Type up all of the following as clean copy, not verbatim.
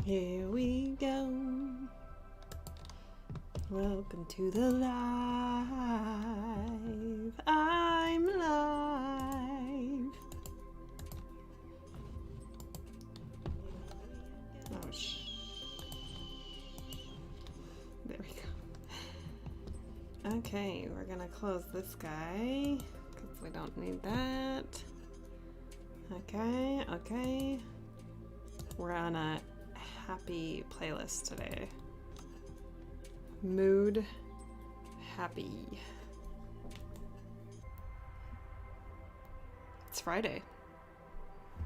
Here we go. Welcome to the live. I'm live. Oh, there we go. Okay, we're gonna close this guy because we don't need that. Okay. We're on a happy playlist today. Mood happy. It's Friday.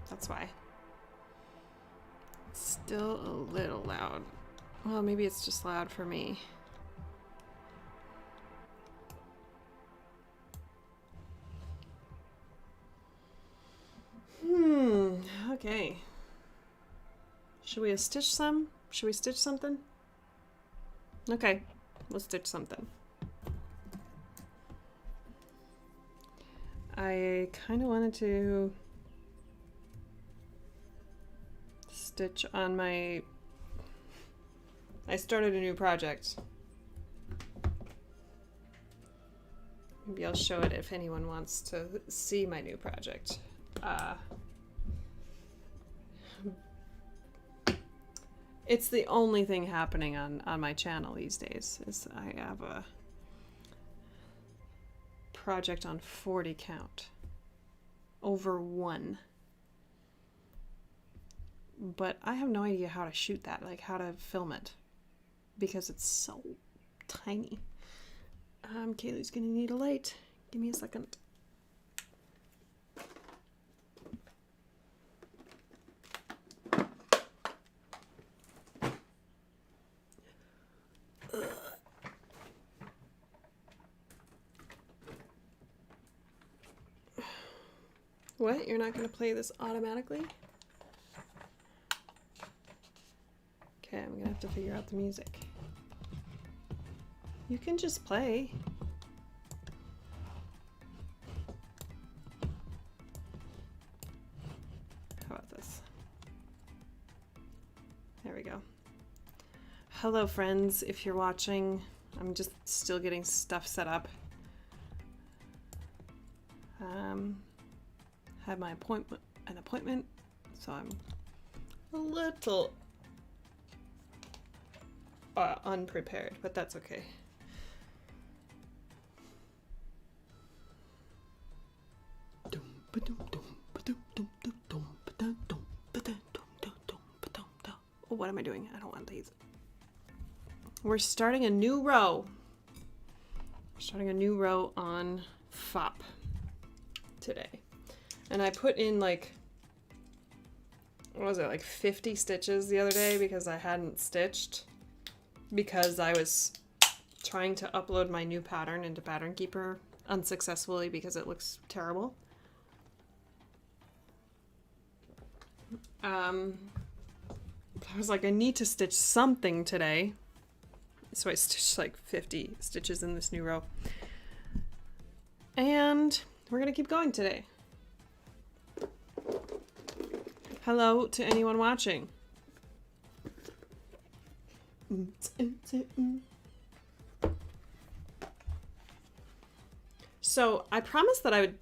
That's why. It's still a little loud. Well, maybe it's just loud for me. Okay. Should we stitch some? Should we stitch something? Okay, let's stitch something. I kind of wanted to stitch on my... I started a new project. Maybe I'll show it if anyone wants to see my new project. It's the only thing happening on my channel these days. Is I have a project on 40 count. Over 1. But I have no idea how to shoot that, like how to film it. Because it's so tiny. Kaylee's gonna need a light. Give me a second. What? You're not going to play this automatically? Okay, I'm going to have to figure out the music. You can just play. How about this? There we go. Hello, friends. If you're watching, I'm just still getting stuff set up. Had my appointment, so I'm a little unprepared, but that's okay. Oh, what am I doing? I don't want these. We're starting a new row. We're starting a new row on FOP today. And I put in like, what was it, like 50 stitches the other day because I hadn't stitched. Because I was trying to upload my new pattern into Pattern Keeper unsuccessfully because it looks terrible. I was like, I need to stitch something today. So I stitched like 50 stitches in this new row. And we're gonna keep going today. Hello to anyone watching. So I promised that I would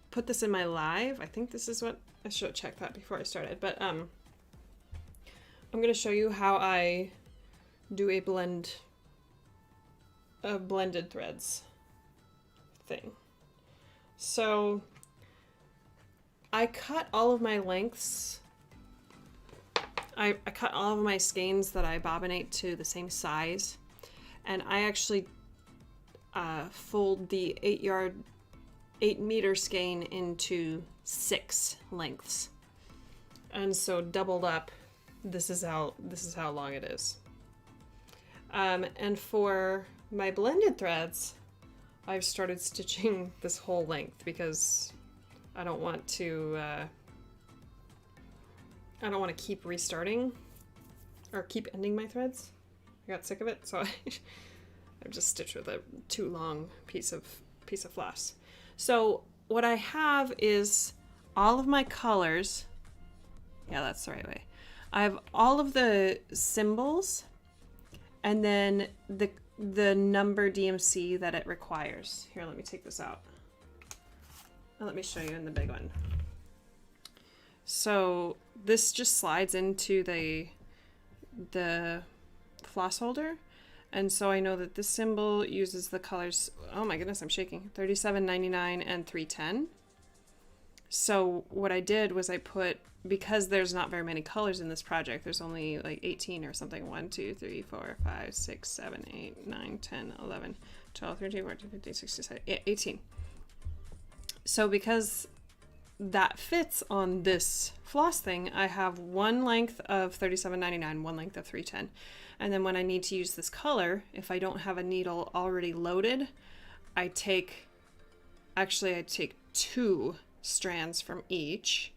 put this in my live. I think this is what I should have checked that before I started, but I'm going to show you how I do a blended threads thing. So I cut all of my lengths. I cut all of my skeins that I bobbinate to the same size, and I actually fold the 8 meter skein into 6 lengths, and so doubled up. This is how long it is. And for my blended threads, I've started stitching this whole length because I don't want to keep restarting or keep ending my threads. I got sick of it, so I've just stitched with a too long piece of floss. So what I have is all of my colors. Yeah, that's the right way. I have all of the symbols and then the number DMC that it requires. Here, let me take this out. And let me show you in the big one. So this just slides into the floss holder. And so I know that this symbol uses the colors, oh my goodness, I'm shaking, 37.99 and 310. So what I did was I put, because there's not very many colors in this project, there's only like 18 or something, 1, 2, 3, 4, 5, 6, 7, 8, 9, 10, 11, 12, 13, 14, 15, 16, 17, 18. So because that fits on this floss thing, I have one length of 37.99, one length of 310. And then when I need to use this color, if I don't have a needle already loaded, I take 2 strands from each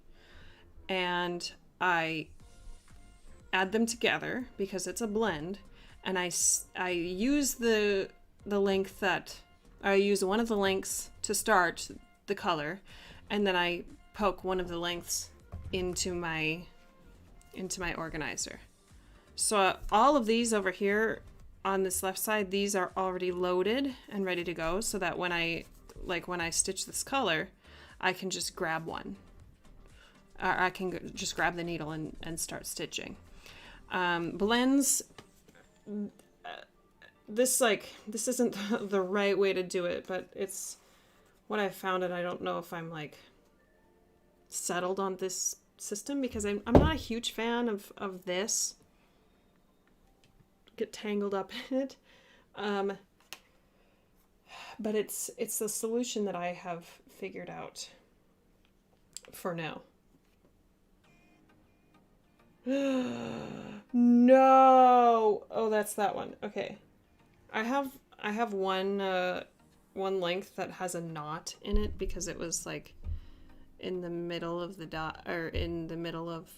and I add them together because it's a blend, and I use the length that I use one of the lengths to start the color, and then I poke one of the lengths into my organizer. So all of these over here on this left side, these are already loaded and ready to go, so that when I stitch this color, I can just grab one. Or I can just grab the needle and start stitching. Blends, this isn't the right way to do it, but it's what I found, and I don't know if I'm like settled on this system because I'm not a huge fan of this. Get tangled up in it. But it's the solution that I have figured out for now. No! Oh, that's that one. Okay. I have one length that has a knot in it because it was like in the middle of the dot, or in the middle of,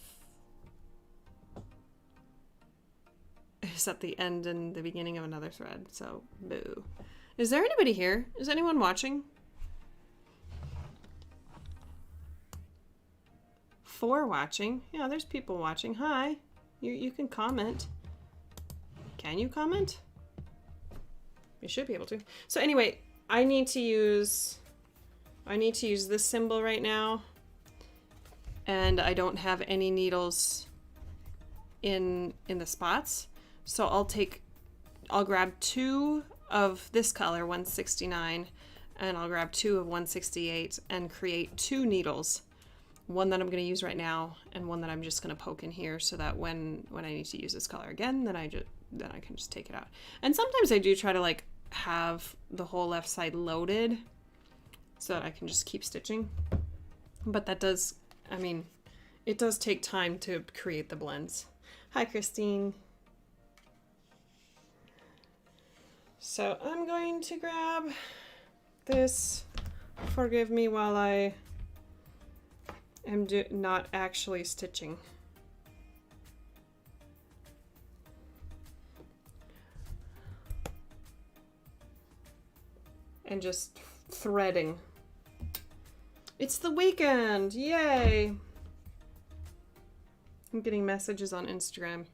it's at the end and the beginning of another thread, so boo. Is there anybody here? Is anyone watching? 4 watching. Yeah, there's people watching. Hi. You can comment. Can you comment? You should be able to. So anyway, I need to use this symbol right now, and I don't have any needles in the spots. So I'll grab 2 of this color, 169, and I'll grab 2 of 168 and create 2 needles. One that I'm going to use right now, and one that I'm just going to poke in here, so that when I need to use this color again, then I can just take it out. And sometimes I do try to like have the whole left side loaded so that I can just keep stitching. But that does, I mean, it does take time to create the blends. Hi, Christine. So I'm going to grab this. Forgive me while I am not actually stitching. And just threading. It's the weekend! Yay! I'm getting messages on Instagram.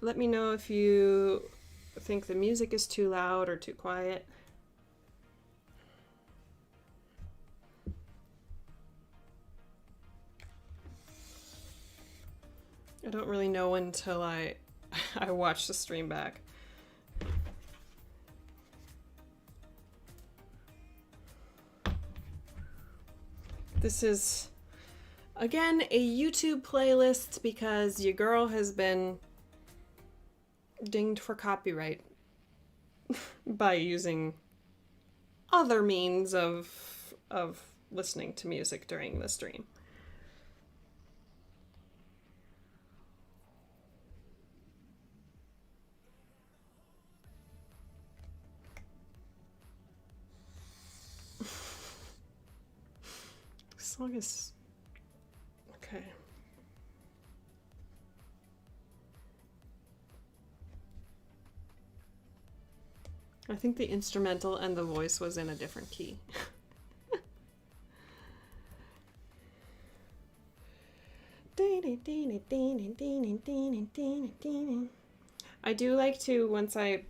Let me know if you think the music is too loud or too quiet. I don't really know until I watch the stream back. This is, again, a YouTube playlist because your girl has been dinged for copyright by using other means of listening to music during the stream. This song is okay. I think the instrumental and the voice was in a different key. I do like to, once I,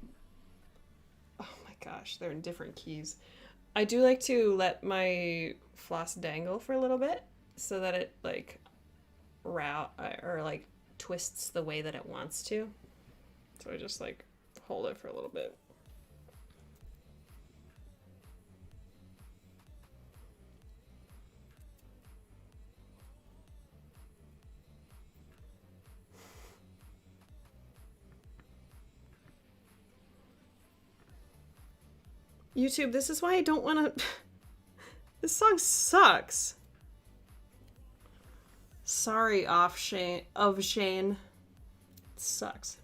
oh my gosh, they're in different keys. I do like to let my floss dangle for a little bit so that it like route or like twists the way that it wants to. So I just like hold it for a little bit. YouTube, this is why I don't want to... This song sucks. Sorry, Shane. It sucks.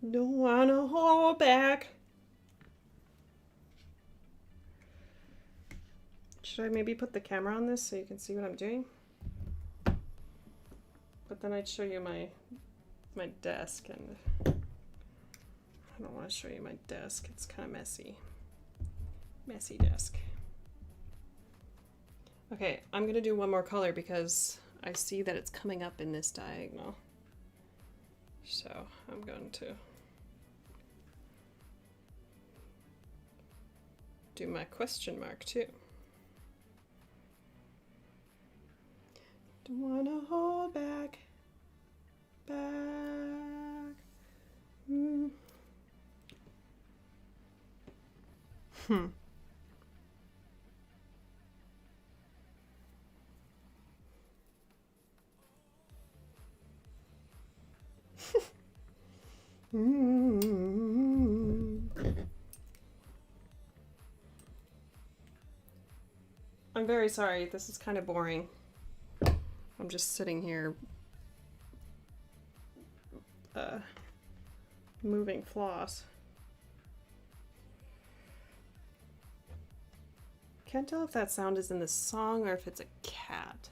Don't wanna hold back. Should I maybe put the camera on this so you can see what I'm doing? But then I'd show you my desk, and I don't want to show you my desk. It's kind of messy. Messy desk. Okay, I'm gonna do one more color because I see that it's coming up in this diagonal. So I'm going to do my question mark too. Don't wanna hold back. I'm very sorry, this is kind of boring. I'm just sitting here moving floss. Can't tell if that sound is in the song or if it's a cat.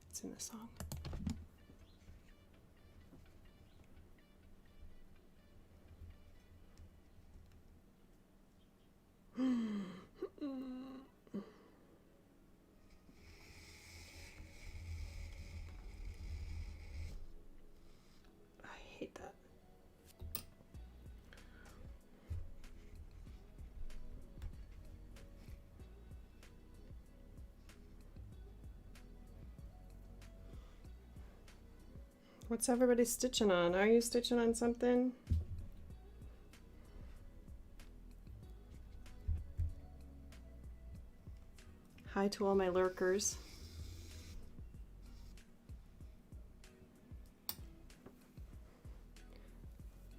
It's in the song. I hate that. What's everybody stitching on? Are you stitching on something? Hi to all my lurkers.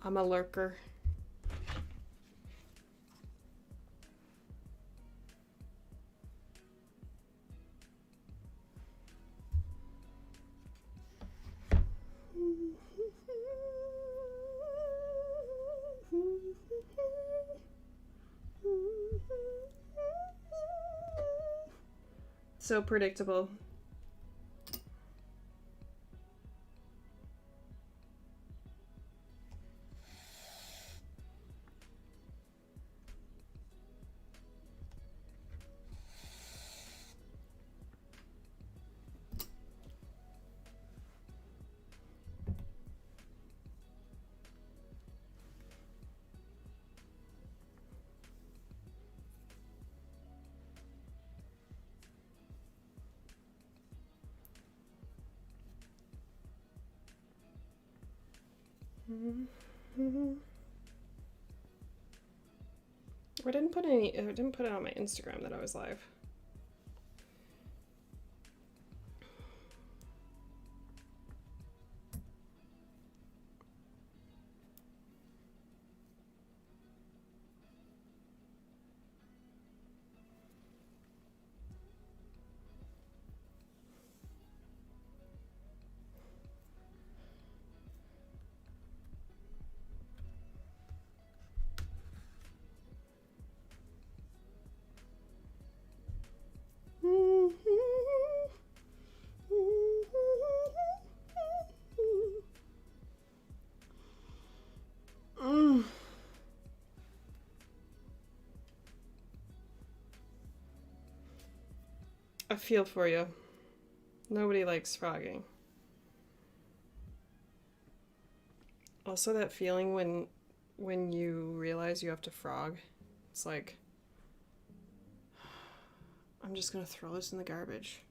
I'm a lurker. So predictable. I didn't put it on my Instagram that I was live. I feel for you. Nobody likes frogging. Also, that feeling when you realize you have to frog, it's like, I'm just gonna throw this in the garbage.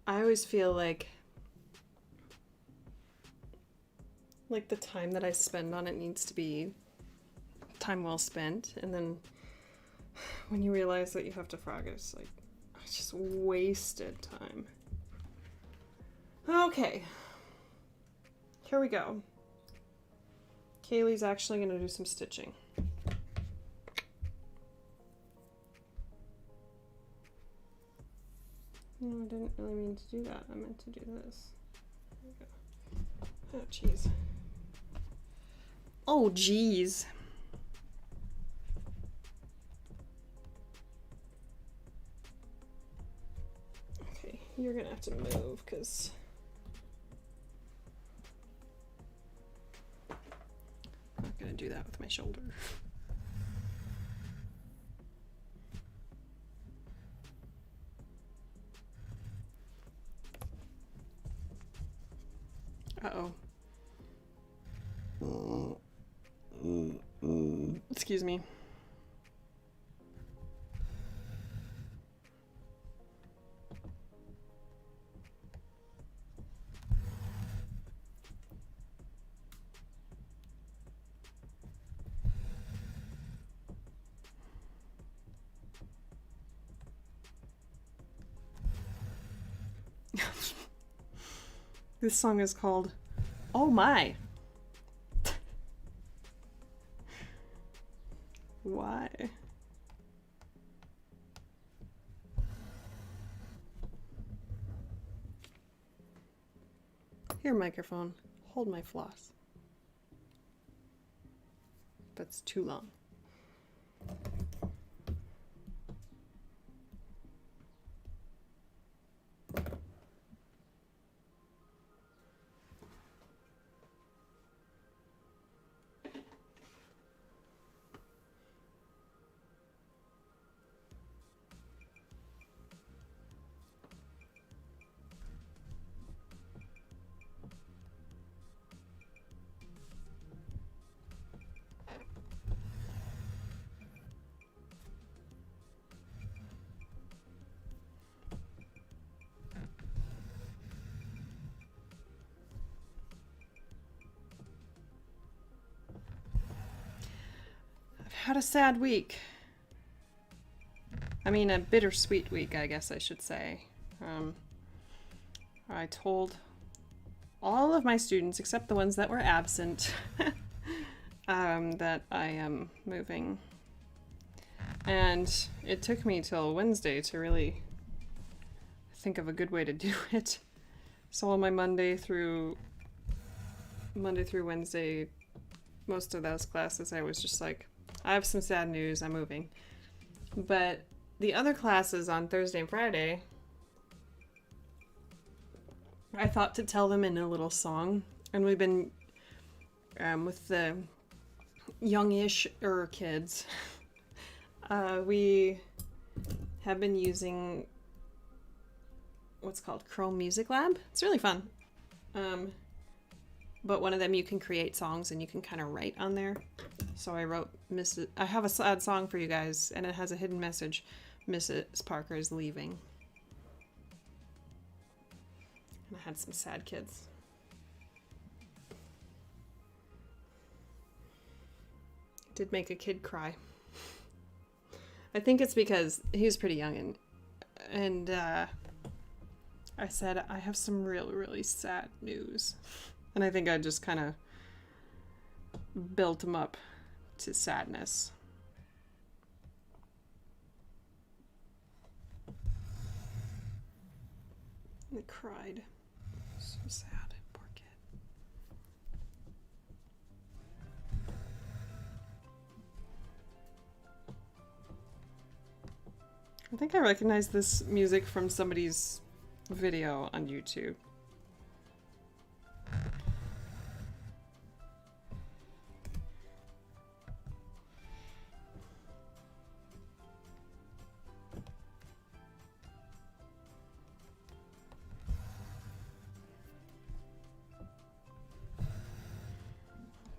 I always feel like the time that I spend on it needs to be time well spent, and then when you realize that you have to frog it, it's like, I just wasted time. Okay. Here we go. Kaylee's actually going to do some stitching. No, I didn't really mean to do that. I meant to do this. There we go. Oh, jeez. Oh, jeez. Okay, you're going to have to move because... I'm not going to do that with my shoulder. Uh-oh. Excuse me. This song is called Oh My. Why? Here, microphone. Hold my floss. That's too long. Had a sad week. I mean, a bittersweet week, I guess I should say. I told all of my students, except the ones that were absent, that I am moving. And it took me till Wednesday to really think of a good way to do it. So on my Monday through Wednesday, most of those classes, I was just like, I have some sad news, I'm moving. But the other classes on Thursday and Friday, I thought to tell them in a little song. And we've been, with the youngish kids, we have been using what's called Chrome Music Lab. It's really fun. But one of them you can create songs and you can kind of write on there. So I wrote, I have a sad song for you guys, and it has a hidden message. Mrs. Parker is leaving. And I had some sad kids. Did make a kid cry. I think it's because he was pretty young, and I said, I have some really, really sad news. And I think I just kind of built him up to sadness. And he cried. So sad. Poor kid. I think I recognize this music from somebody's video on YouTube.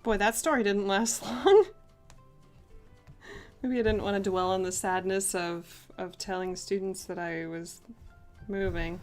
Boy, that story didn't last long. Maybe I didn't want to dwell on the sadness of telling students that I was moving.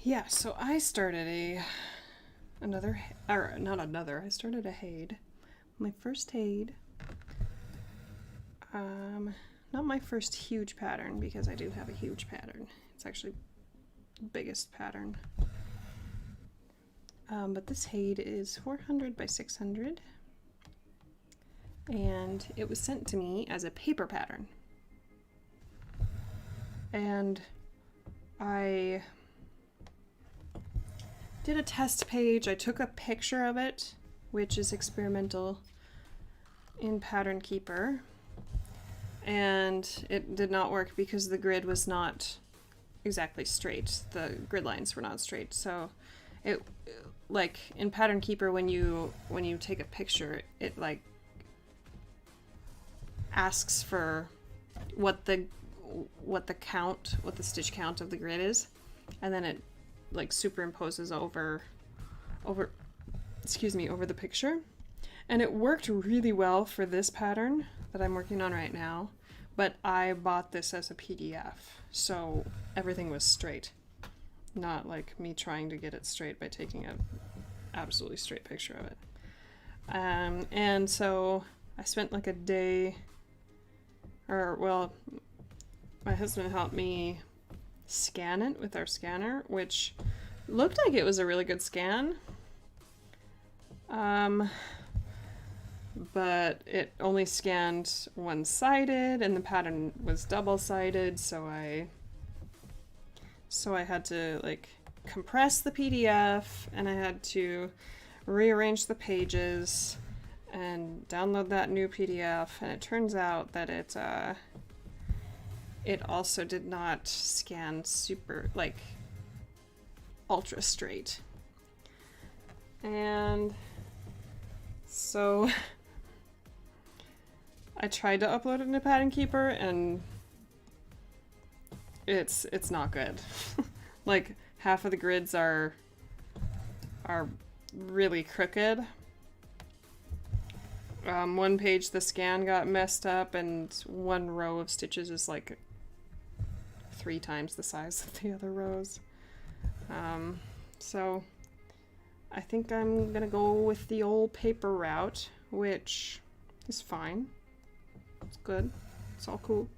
Yeah, so I started I started a HAID. My first HAID. Not my first huge pattern, because I do have a huge pattern. It's actually the biggest pattern. But this HAID is 400 by 600. And it was sent to me as a paper pattern. And I did a test page. I took a picture of it, which is experimental in Pattern Keeper, and it did not work because the grid was not exactly straight. The grid lines were not straight. So it, like in Pattern Keeper, when you take a picture, it like asks for what the stitch count of the grid is, and then it like superimposes over the picture. And it worked really well for this pattern that I'm working on right now, but I bought this as a PDF, so everything was straight, not like me trying to get it straight by taking an absolutely straight picture of it. And so I spent like a day, my husband helped me scan it with our scanner, which looked like it was a really good scan. But it only scanned one-sided, and the pattern was double-sided, so I had to like compress the PDF, and I had to rearrange the pages and download that new PDF, and it turns out that it also did not scan super, like, ultra straight. And so I tried to upload it into Pattern Keeper, and it's not good. Like, half of the grids are really crooked. One page the scan got messed up, and one row of stitches is like 3 times the size of the other rows. So I think I'm gonna go with the old paper route, which is fine. It's good. It's all cool.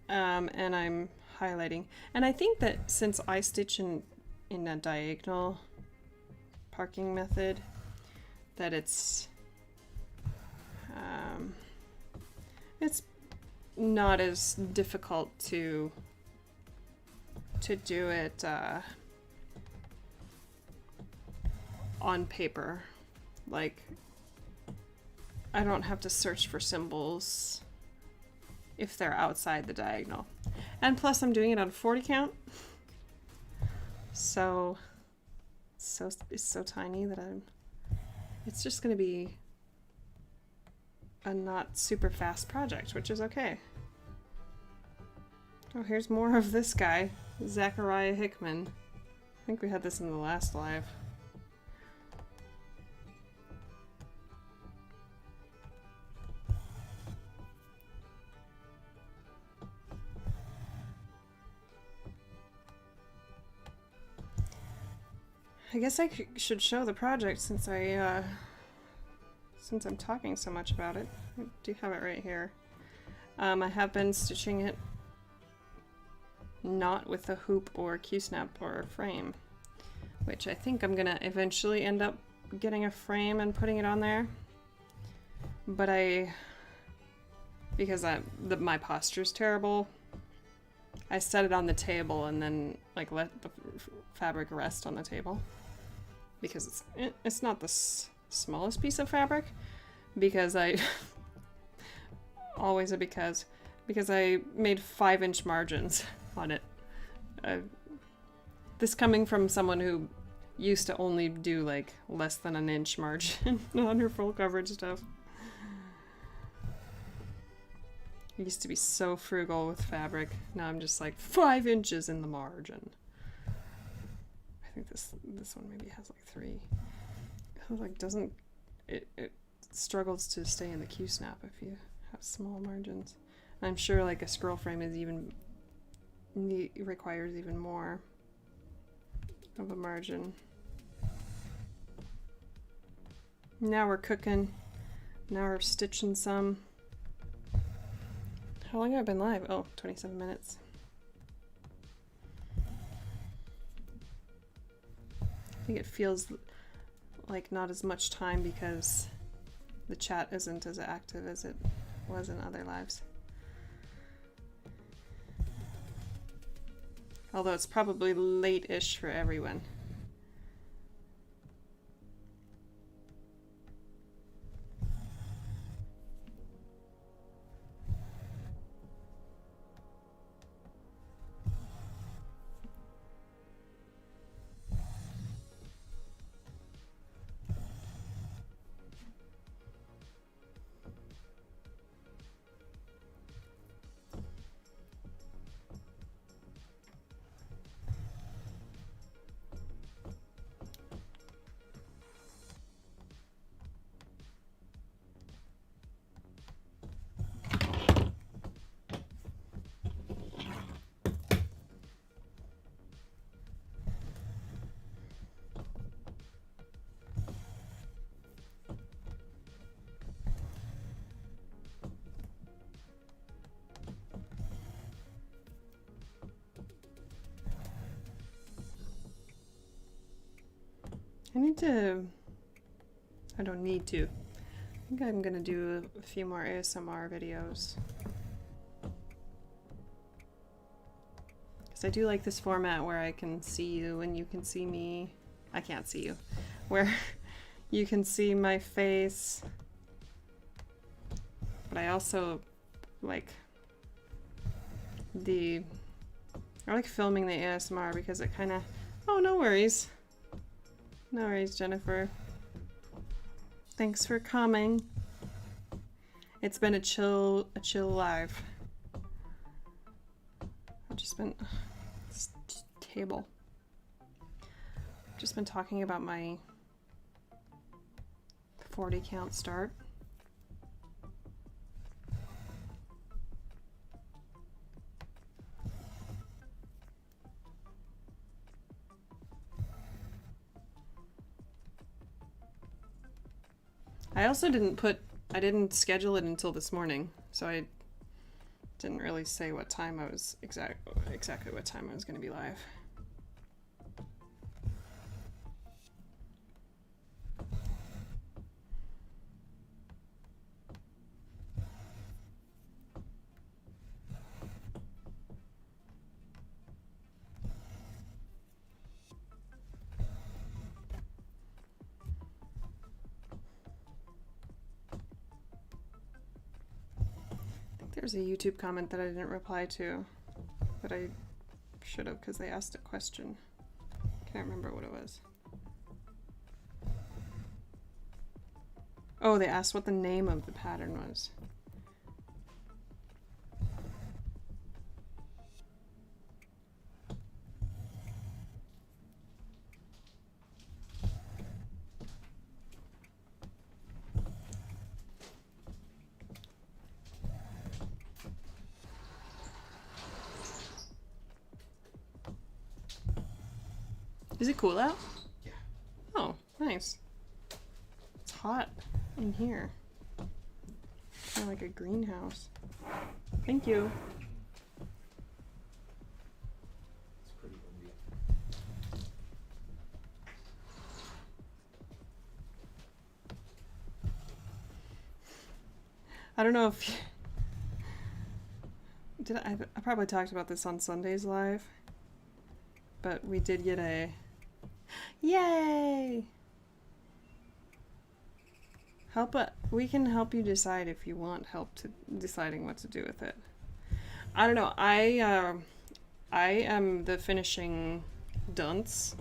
And I'm highlighting. And I think that since I stitch in a diagonal parking method, that it's not as difficult to do it on paper. Like, I don't have to search for symbols if they're outside the diagonal. And plus I'm doing it on 40 count. So it's so tiny that it's just going to be a not super fast project, which is okay. Oh, here's more of this guy, Zachariah Hickman. I think we had this in the last live. I guess I should show the project since I since I'm talking so much about it, I do have it right here. I have been stitching it not with a hoop or Q-snap or a frame, which I think I'm gonna eventually end up getting a frame and putting it on there. But because my posture's terrible, I set it on the table and then like let the fabric rest on the table, because it's not the smallest piece of fabric, because I always because I made 5-inch margins on it. This coming from someone who used to only do like less than an inch margin on her full coverage stuff. I used to be so frugal with fabric. Now I'm just like 5 inches in the margin. I think this one maybe has like 3. It like doesn't it struggles to stay in the Q-snap if you have small margins. And I'm sure like a scroll frame is requires even more of a margin. Now we're cooking. Now we're stitching some. How long have I been live? Oh, 27 minutes. I think it feels like not as much time because the chat isn't as active as it was in other lives. Although it's probably late-ish for everyone. I don't need to. I think I'm gonna do a few more ASMR videos. Because I do like this format where I can see you and you can see me. I can't see you. Where you can see my face. But I also like I like filming the ASMR because it kind of... Oh, no worries. No worries, Jennifer. Thanks for coming. It's been a chill live. I've just been... This table. I've just been talking about my 40 count start. I also I didn't schedule it until this morning, so I didn't really say what time I was, exactly what time I was going to be live. There's a YouTube comment that I didn't reply to, but I should have because they asked a question. Can't remember what it was. Oh, they asked what the name of the pattern was. Is it cool out? Yeah. Oh, nice. It's hot. in here? Kind of like a greenhouse. Thank you. It's pretty windy. I don't know if did I probably talked about this on Sunday's live, but we did get a yay. We can help you decide if you want help to deciding what to do with it. I don't know. I am the finishing dunce.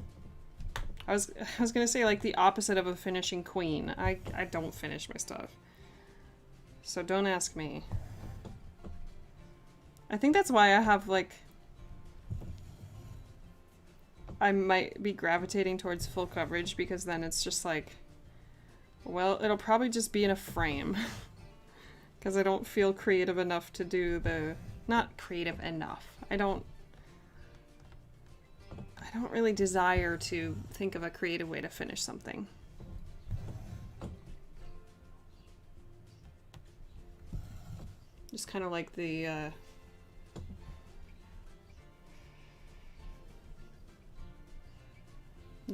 I was gonna say like the opposite of a finishing queen. I don't finish my stuff. So don't ask me. I think that's why I have like I might be gravitating towards full coverage, because then it's just like, well, it'll probably just be in a frame. Because I don't feel creative enough to do the... Not creative enough. I don't really desire to think of a creative way to finish something. Just kind of like the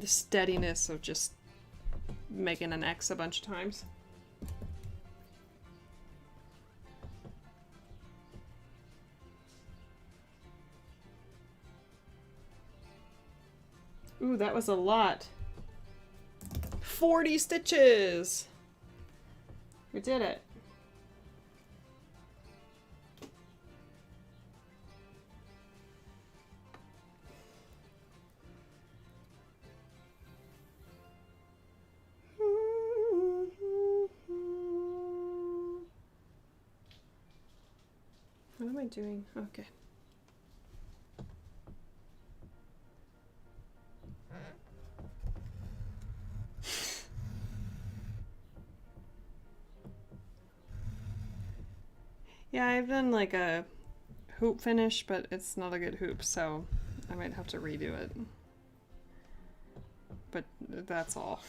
steadiness of just making an X a bunch of times. Ooh, that was a lot. 40 stitches! We did it. What am I doing? Okay. Yeah, I've done like a hoop finish, but it's not a good hoop, so I might have to redo it. But that's all.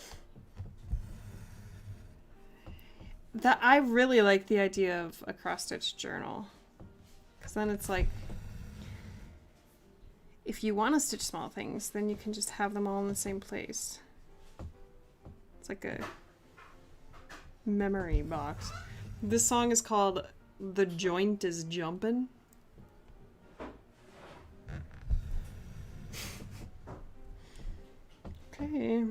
I really like the idea of a cross-stitch journal. Because then it's like, if you want to stitch small things, then you can just have them all in the same place. It's like a memory box. This song is called The Joint is Jumpin'. Okay.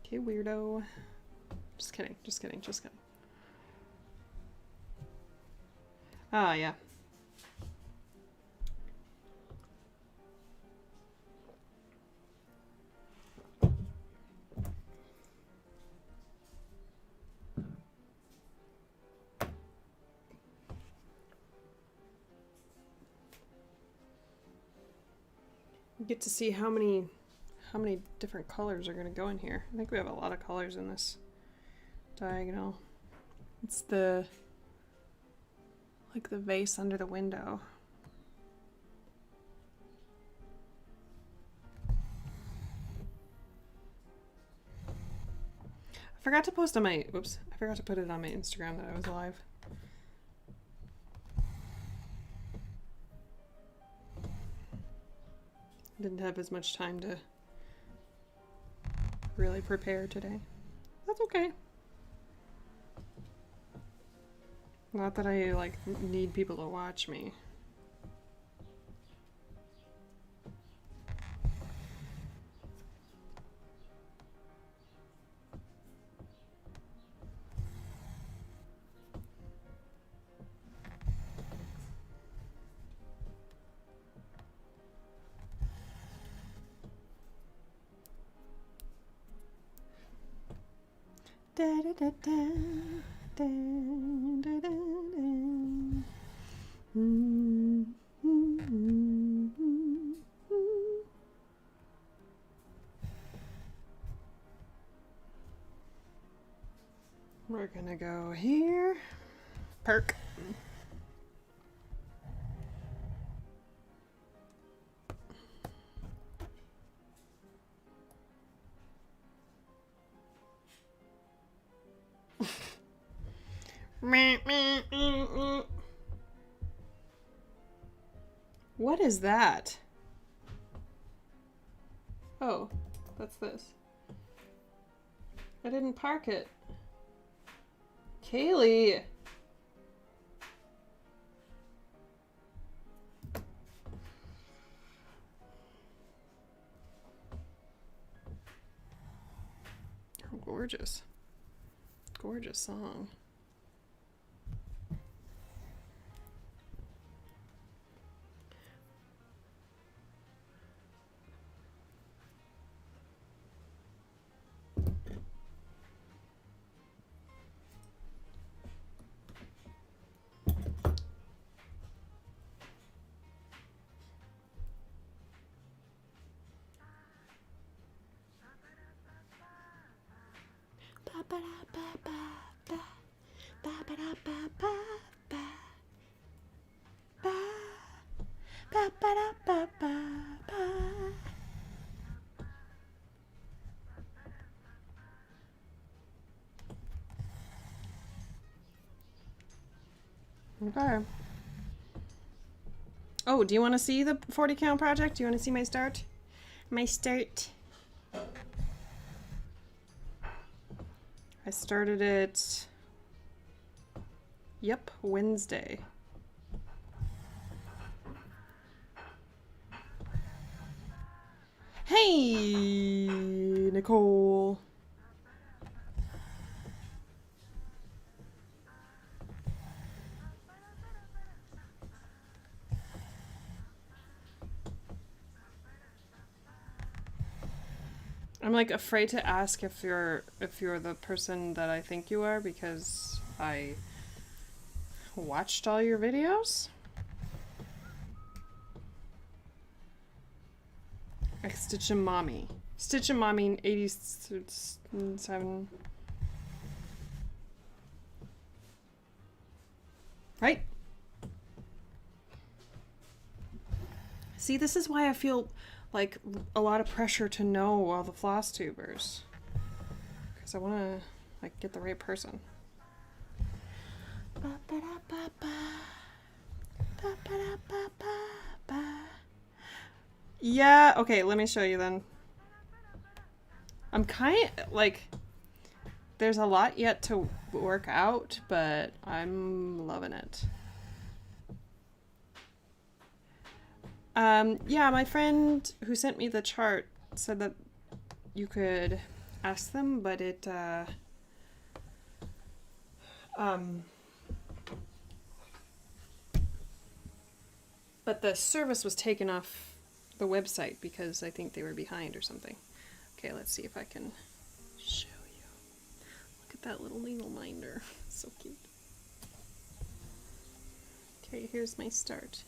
Okay, weirdo. Just kidding, just kidding, just kidding. Ah, yeah. You get to see how many different colors are going to go in here. I think we have a lot of colors in this diagonal. It's the like the vase under the window. I forgot to post on my, oops, I forgot to put it on my Instagram that I was live. Didn't have as much time to really prepare today. That's okay. Not that I like need people to watch me. Da, da, da, da, da, da, da, da. We're gonna go here. Perk. What is that? Oh, that's this. I didn't park it. Kaylee! Oh, gorgeous. Gorgeous song. Okay. Oh, do you want to see the 40 count project? Do you want to see my start? My start. I started it, yep, Wednesday. Hey, Nicole. I'm like afraid to ask if you're the person that I think you are because I watched all your videos. Like Stitch and Mommy. Stitch and Mommy 87. Right? See, this is why I feel like a lot of pressure to know all the floss tubers. Because I want to like get the right person. Yeah, okay, let me show you then. I'm kind of like, there's a lot yet to work out, but I'm loving it. Yeah, my friend who sent me the chart said that you could ask them, but it, but the service was taken off the website because I think they were behind or something. Okay, let's see if I can show you. Look at that little needle minder. So cute. Okay, here's my start.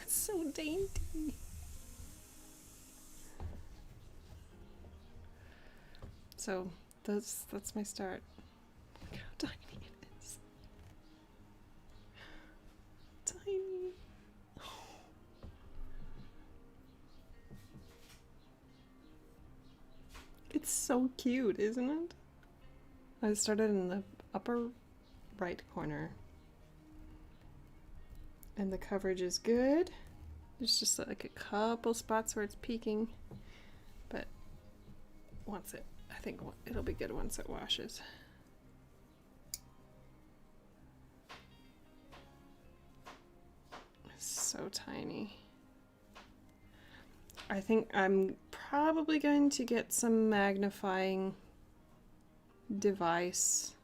It's so dainty. So that's my start. Look how tiny it is. Tiny. It's so cute, isn't it? I started in the upper right corner. And the coverage is good. There's just like a couple spots where it's peaking. But once it, I think it'll be good once it washes. It's so tiny. I think I'm probably going to get some magnifying device.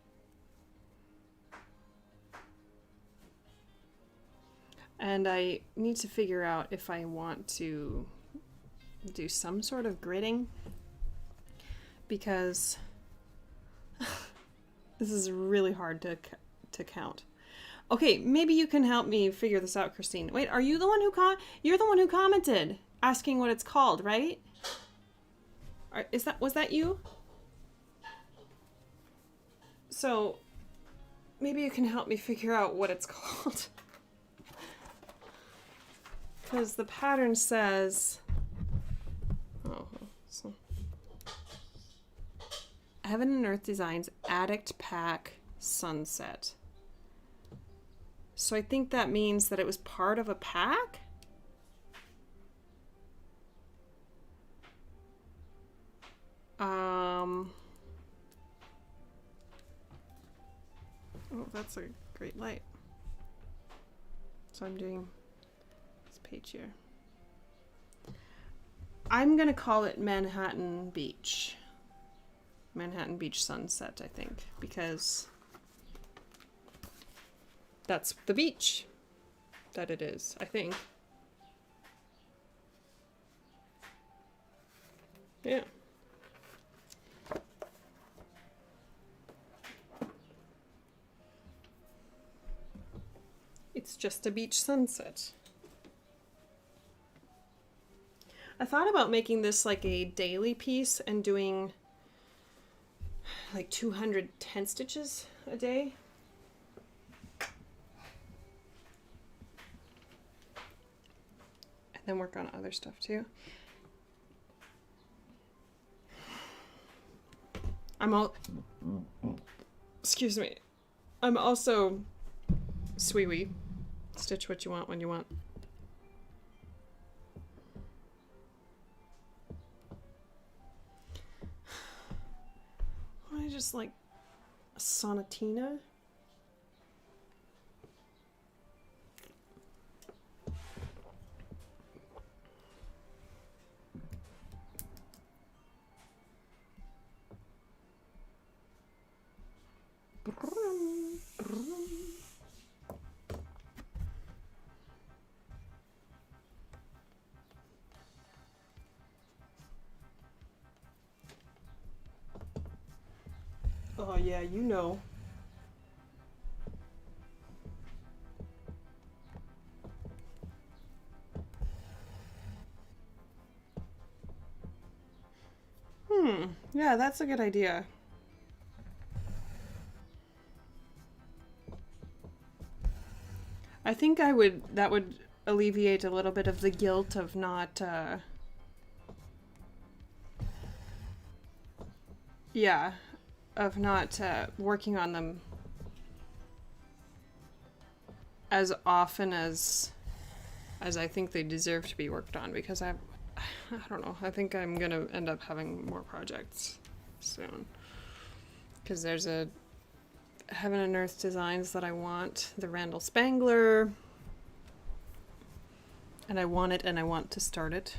And I need to figure out if I want to do some sort of gridding, because this is really hard to count. Okay, maybe you can help me figure this out, Christine. Wait, are you the one who you're the one who commented asking what it's called, right? Was that you? So maybe you can help me figure out what it's called. Because the pattern says, oh, so Heaven and Earth Designs Addict Pack Sunset. So I think that means that it was part of a pack? Oh, that's a great light. So I'm doing this page here. I'm gonna call it Manhattan Beach. Manhattan Beach Sunset, I think, because that's the beach that it is, I think. Yeah. It's just a beach sunset. I thought about making this like a daily piece and doing like 210 stitches a day. And then work on other stuff too. Excuse me. I'm also Sweewee. Stitch what you want when you want. I just like a sonatina. Oh yeah, you know. Yeah, that's a good idea. I think that would alleviate a little bit of the guilt of not, yeah, of not working on them as often as I think they deserve to be worked on, because I don't know, I think I'm gonna end up having more projects soon, because there's a Heaven and Earth Designs that I want, the Randall Spangler, and I want it and I want to start it.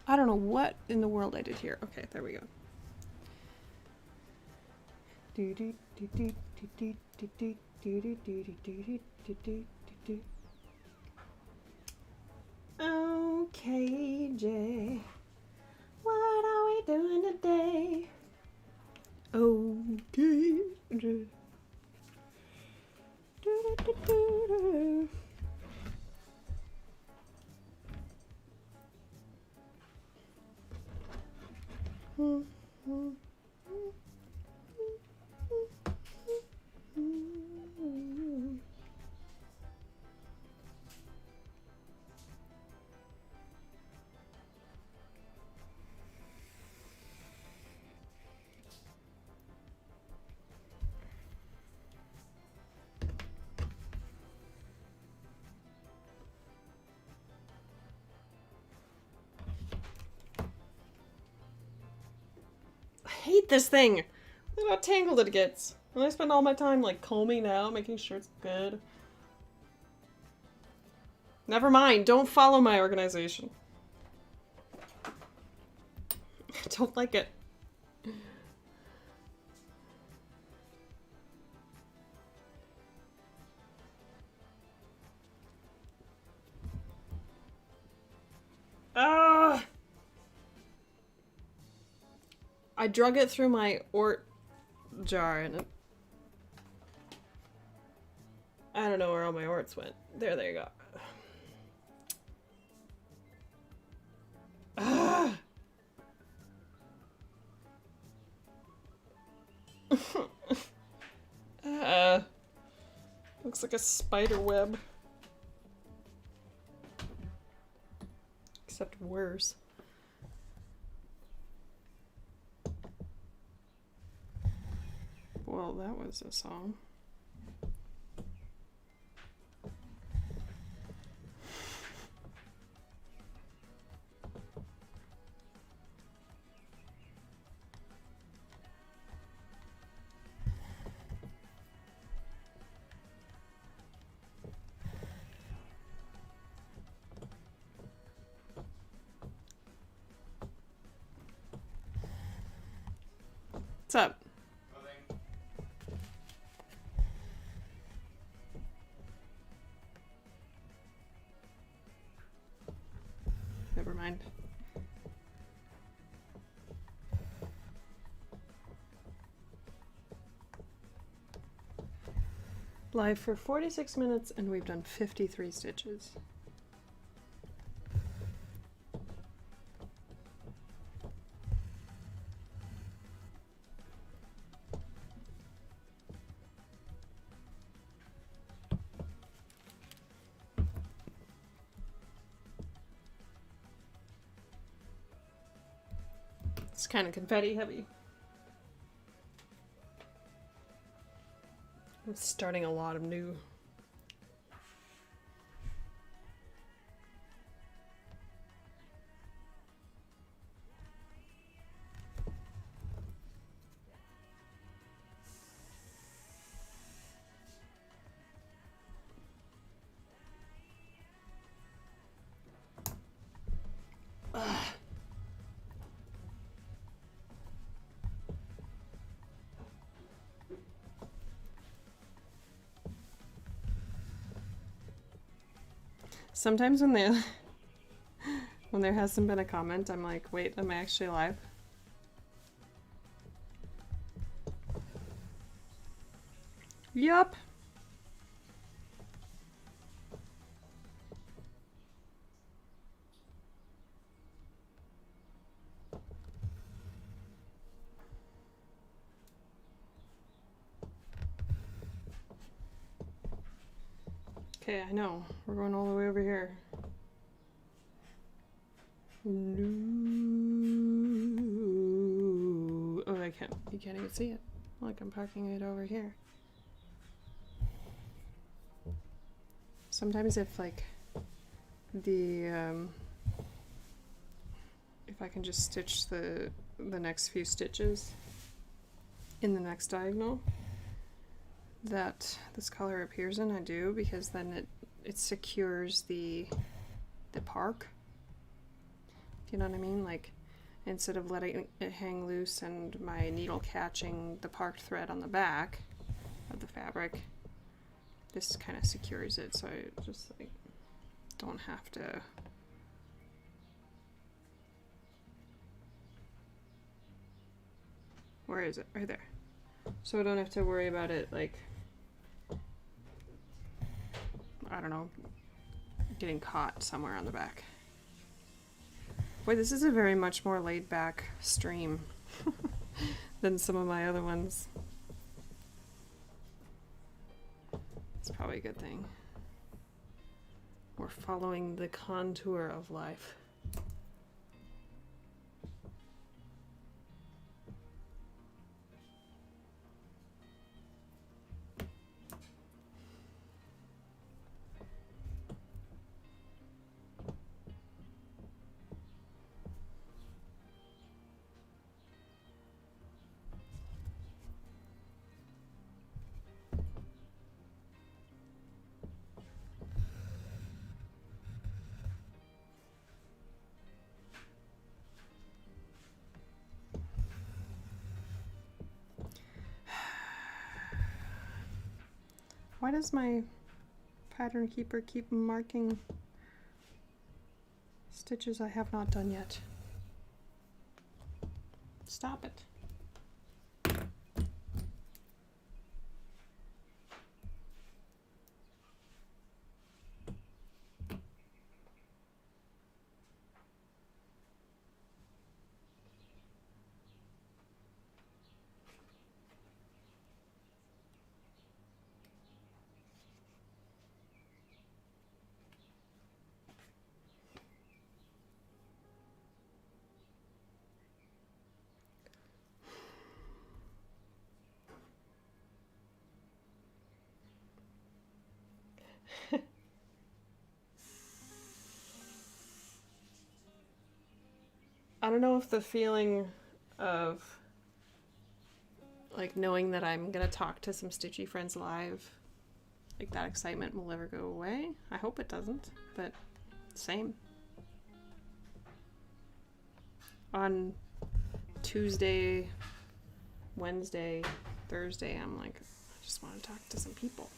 I don't know what in the world I did here. Okay, there we go. Okay, Jay. What are we doing today? Okay, Jay. I hate this thing. Look how tangled it gets. And I spend all my time like combing it out, making sure it's good. Never mind, don't follow my organization. I don't like it. Ah! I drug it through my Ort jar and I don't know where all my Orts went. There you go. Ah! Looks like a spider web. Except worse. Well, that was a song. What's up? Nothing. Never mind. Live for 46 minutes and we've done 53 stitches. It's kind of confetti heavy. I'm starting a lot of new. Sometimes when there hasn't been a comment, I'm like, wait, am I actually live? Yup. Okay, I know. We're going all the way over here. No. Oh, I can't. You can't even see it. Look, I'm parking it over here. Sometimes if like the if I can just stitch the next few stitches in the next diagonal that this color appears in, I do, because then it secures the park. Do you know what I mean? Like, instead of letting it hang loose and my needle catching the parked thread on the back of the fabric, this kind of secures it, so I just like don't have to. Where is it? Right there. So I don't have to worry about it, like, I don't know, getting caught somewhere on the back. Boy, this is a very much more laid back stream than some of my other ones. It's probably a good thing. We're following the contour of life. Why does my pattern keeper keep marking stitches I have not done yet? Stop it. I don't know if the feeling of like knowing that I'm gonna talk to some Stitchy friends live, like that excitement will ever go away. I hope it doesn't, but same. On Tuesday, Wednesday, Thursday, I'm like, I just want to talk to some people.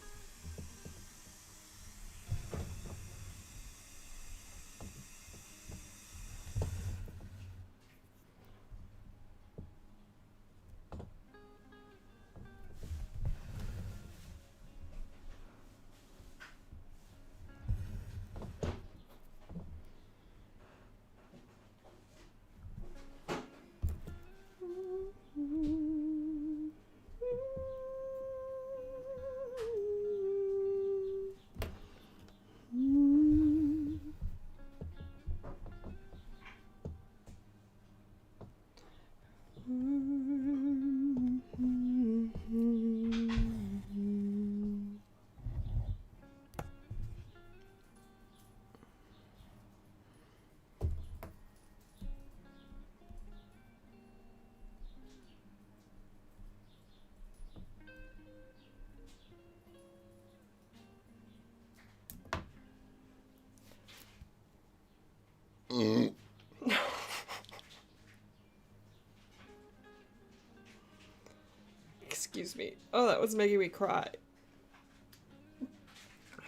Excuse me. Oh, that was making me cry.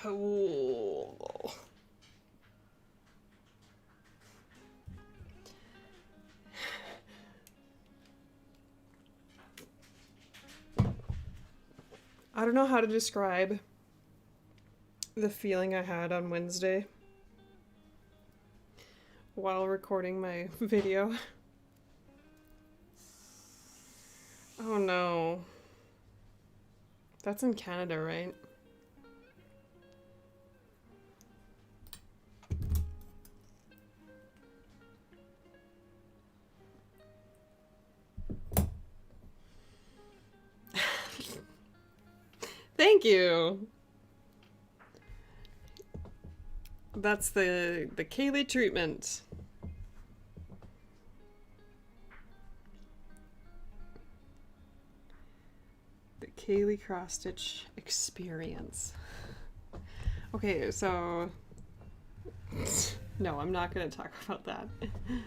Oh. I don't know how to describe the feeling I had on Wednesday while recording my video. Oh no. That's in Canada, right? Thank you. That's the Kaylee treatment. The Kaylee cross stitch experience. Okay, so no, I'm not going to talk about that. I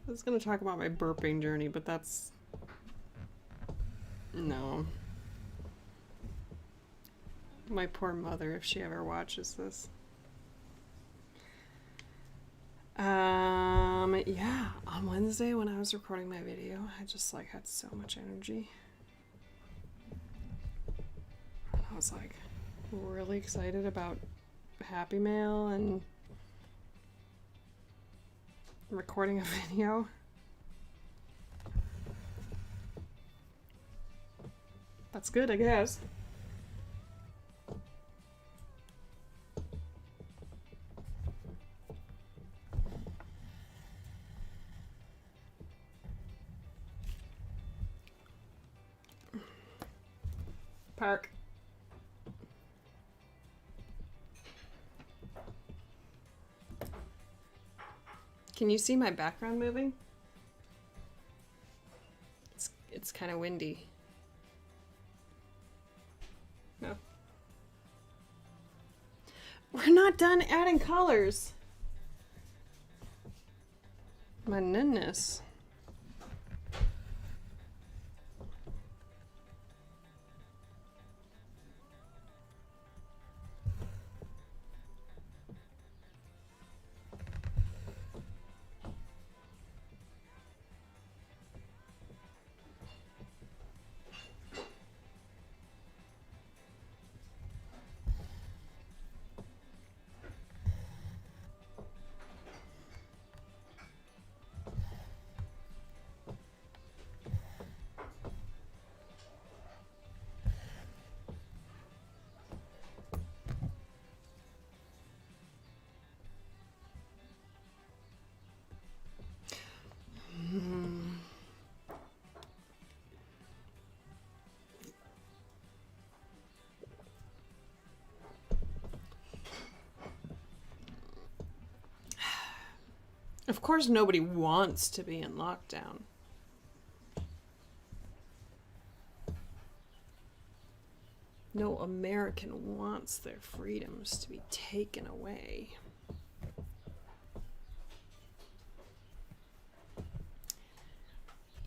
was going to talk about my burping journey, but that's no. My poor mother, if she ever watches this. Yeah, on Wednesday when I was recording my video, I just like had so much energy. I was like really excited about Happy Mail and recording a video. That's good, I guess. Park. Can you see my background moving? It's kind of windy. No. We're not done adding colors. My goodness. Of course, nobody wants to be in lockdown. No American wants their freedoms to be taken away.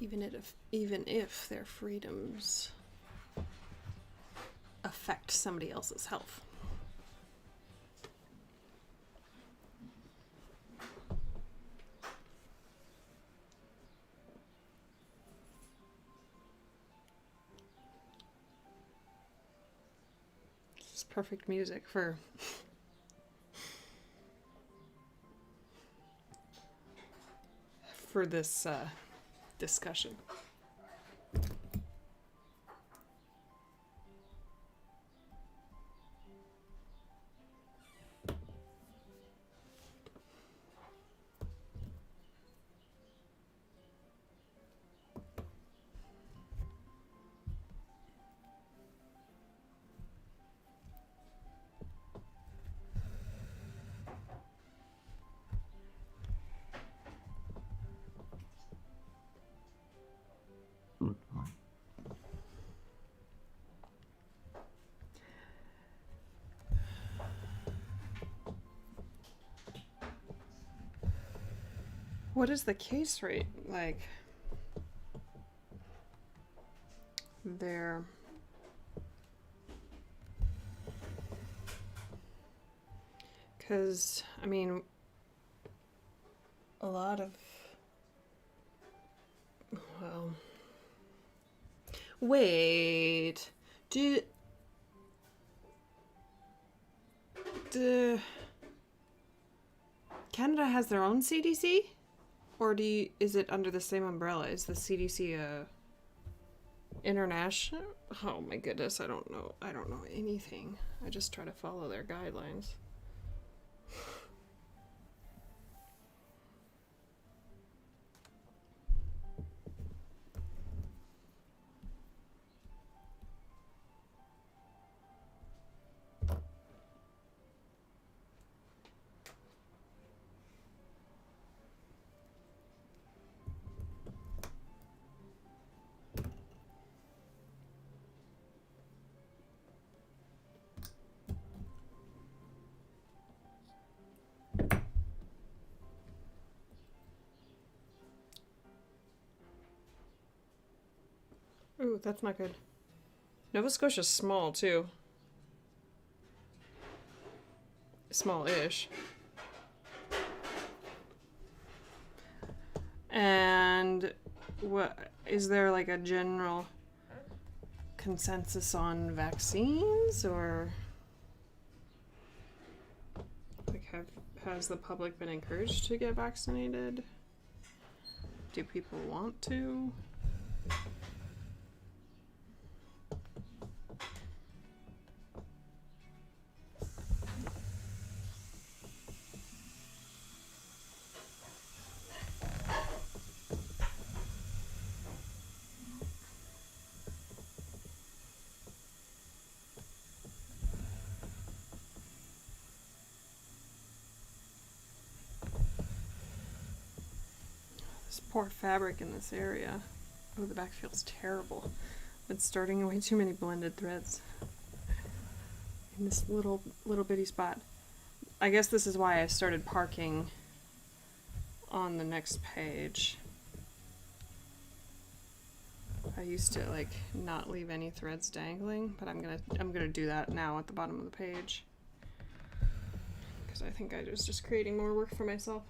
Even if their freedoms affect somebody else's health. This is perfect music for this discussion. What is the case rate like there? Because, I mean, a lot of, well, wait, do Canada has their own CDC? Or is it under the same umbrella? Is the CDC international? Oh my goodness, I don't know. I don't know anything. I just try to follow their guidelines. Ooh, that's not good. Nova Scotia's small, too. Small-ish. And what is there like a general consensus on vaccines, or like has the public been encouraged to get vaccinated? Do people want to? This poor fabric in this area. Oh, the back feels terrible. It's starting way too many blended threads in this little bitty spot. I guess this is why I started parking on the next page. I used to like not leave any threads dangling, but I'm gonna do that now at the bottom of the page because I think I was just creating more work for myself.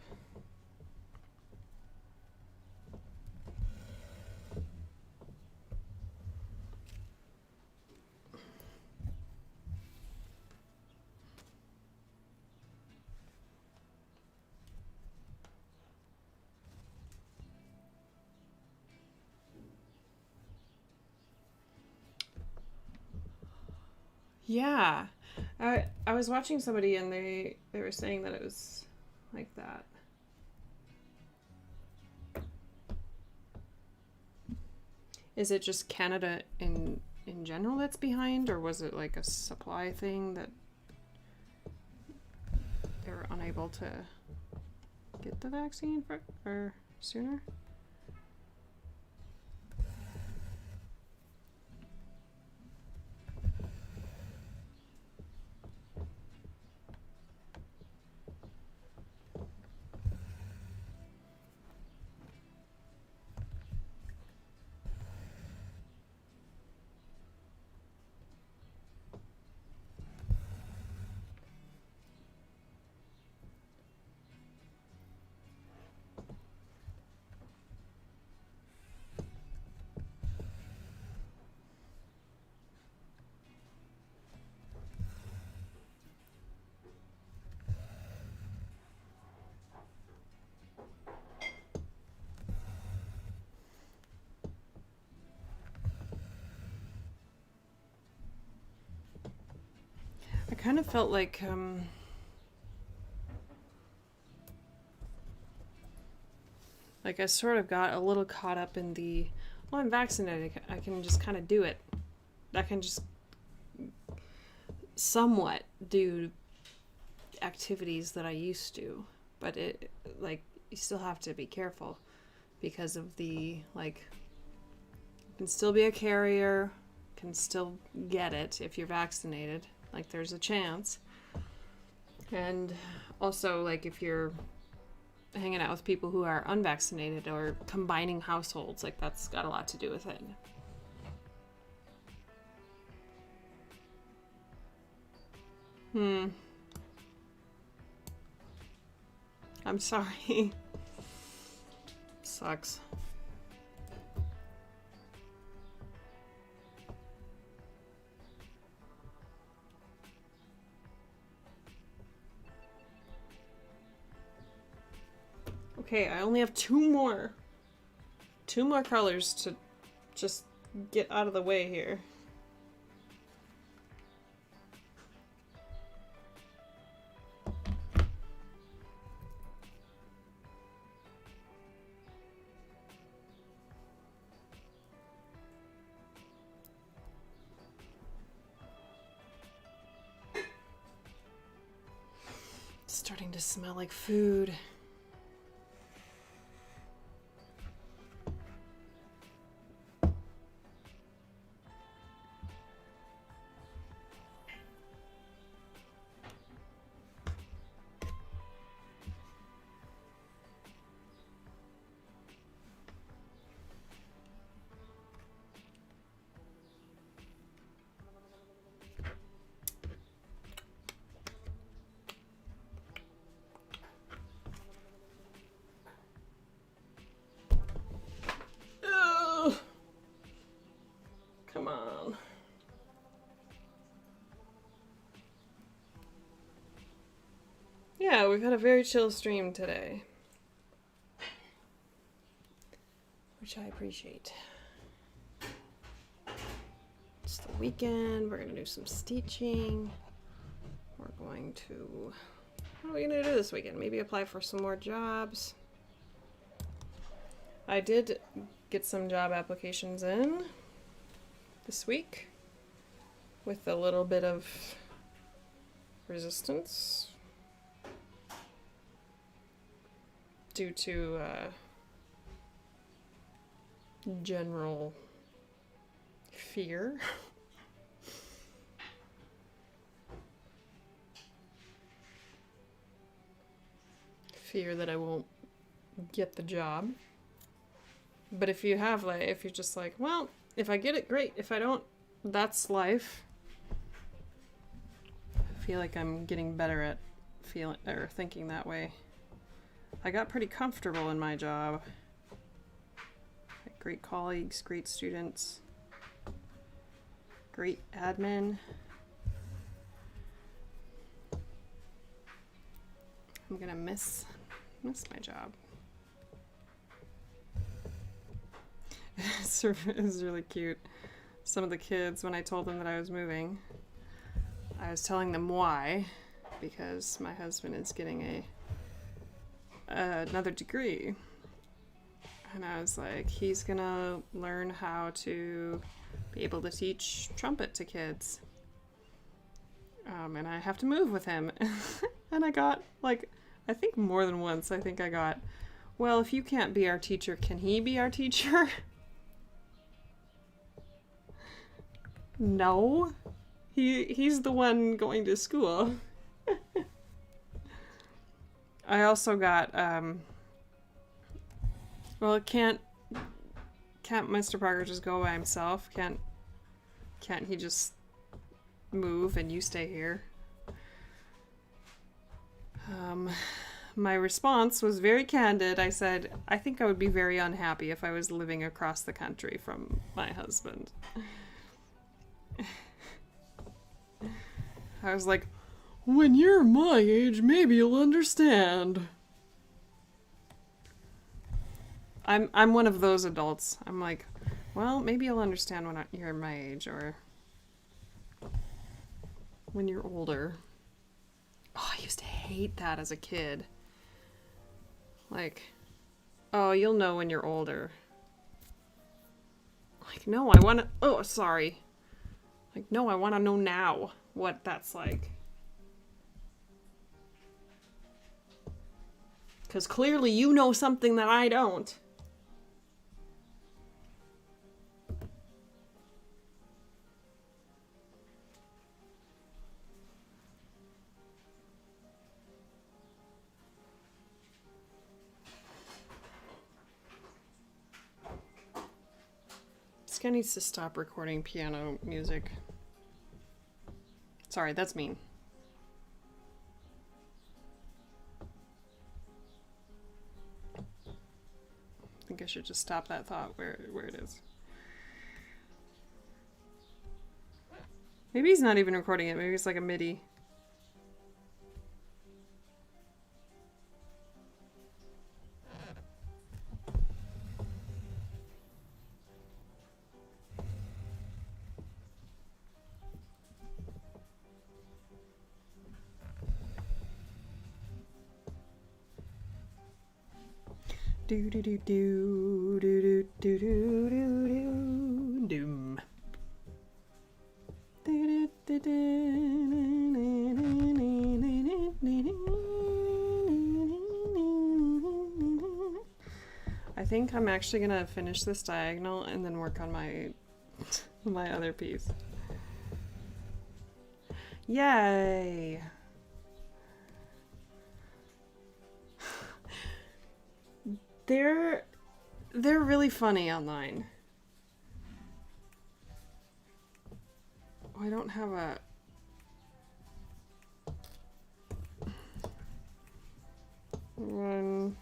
Yeah, I was watching somebody and they were saying that it was like that. Is it just Canada in general that's behind, or was it like a supply thing that they were unable to get get the vaccine or sooner? I kind of felt like I sort of got a little caught up in the, well, I'm vaccinated, I can just kind of do it. I can just somewhat do activities that I used to, but it, like, you still have to be careful because of the, like, you can still be a carrier, can still get it if you're vaccinated. Like, there's a chance. And also, like, if you're hanging out with people who are unvaccinated or combining households, like, that's got a lot to do with it. I'm sorry. Sucks. Okay, I only have two more colors to just get out of the way here. It's starting to smell like food. Come on. Yeah, we've had a very chill stream today, which I appreciate. It's the weekend. We're gonna do some stitching. We're going to... What are we gonna do this weekend? Maybe apply for some more jobs. I did get some job applications in this week with a little bit of resistance due to general fear. Fear that I won't get the job. But if you have, like, if you're just like, well, if I get it, great. If I don't, that's life. I feel like I'm getting better at feeling or thinking that way. I got pretty comfortable in my job. Great colleagues, great students, great admin. I'm gonna miss my job. It was really cute. Some of the kids, when I told them that I was moving, I was telling them why, because my husband is getting another degree. And I was like, he's gonna learn how to be able to teach trumpet to kids. And I have to move with him. And I got, like, I think more than once I think I got, well, if you can't be our teacher, can he be our teacher? No. He's the one going to school. I also got, well, can't Mr. Parker just go by himself? Can't he just move and you stay here? My response was very candid. I said, I think I would be very unhappy if I was living across the country from my husband. I was like, when you're my age, maybe you'll understand. I'm one of those adults. I'm like, well, maybe you'll understand when you're my age or when you're older. Oh, I used to hate that as a kid. Like, oh, you'll know when you're older. Like, no, I want to... Oh, sorry. Like, no, I want to know now what that's like. Because clearly you know something that I don't. This guy needs to stop recording piano music. Sorry, that's mean. I think I should just stop that thought where it is. Maybe he's not even recording it. Maybe it's like a MIDI. Do do do do do do do do do doom. I think I'm actually gonna finish this diagonal and then work on my my other piece. Yay! They're really funny online. Oh, I don't have a... One...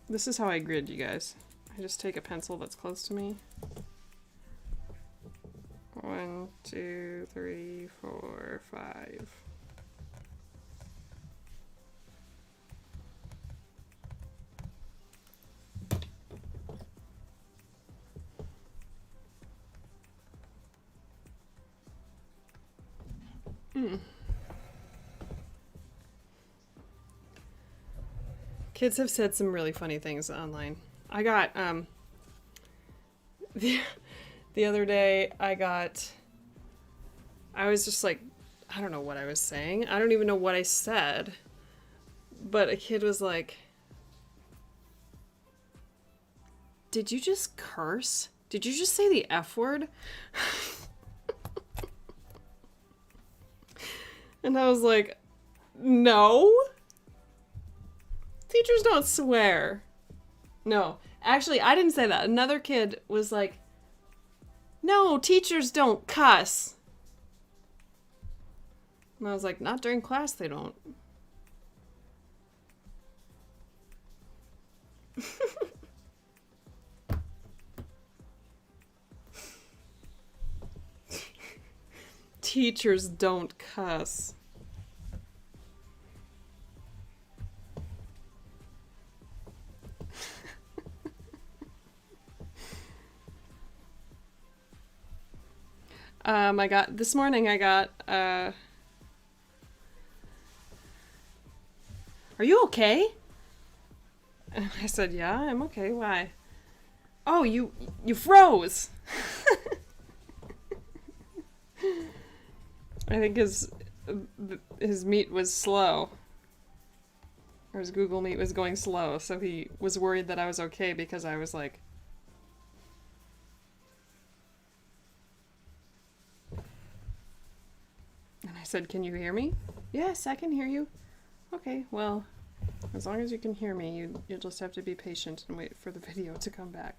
This is how I grid, you guys. I just take a pencil that's close to me. 1, 2, 3, 4, 5. Kids have said some really funny things online. I got, the other day I was just like, I don't know what I was saying. I don't even know what I said. But a kid was like, did you just curse? Did you just say the F word? And I was like, no. Teachers don't swear. No, actually, I didn't say that. Another kid was like, no, teachers don't cuss. And I was like, not during class, they don't. Teachers don't cuss. This morning I got, are you okay? I said, yeah, I'm okay. Why? Oh, you froze. I think his meet was slow. Or his Google Meet was going slow, so he was worried that I was okay because I was like... And I said, "Can you hear me?" "Yes, I can hear you." "Okay, well, as long as you can hear me, you'll just have to be patient and wait for the video to come back."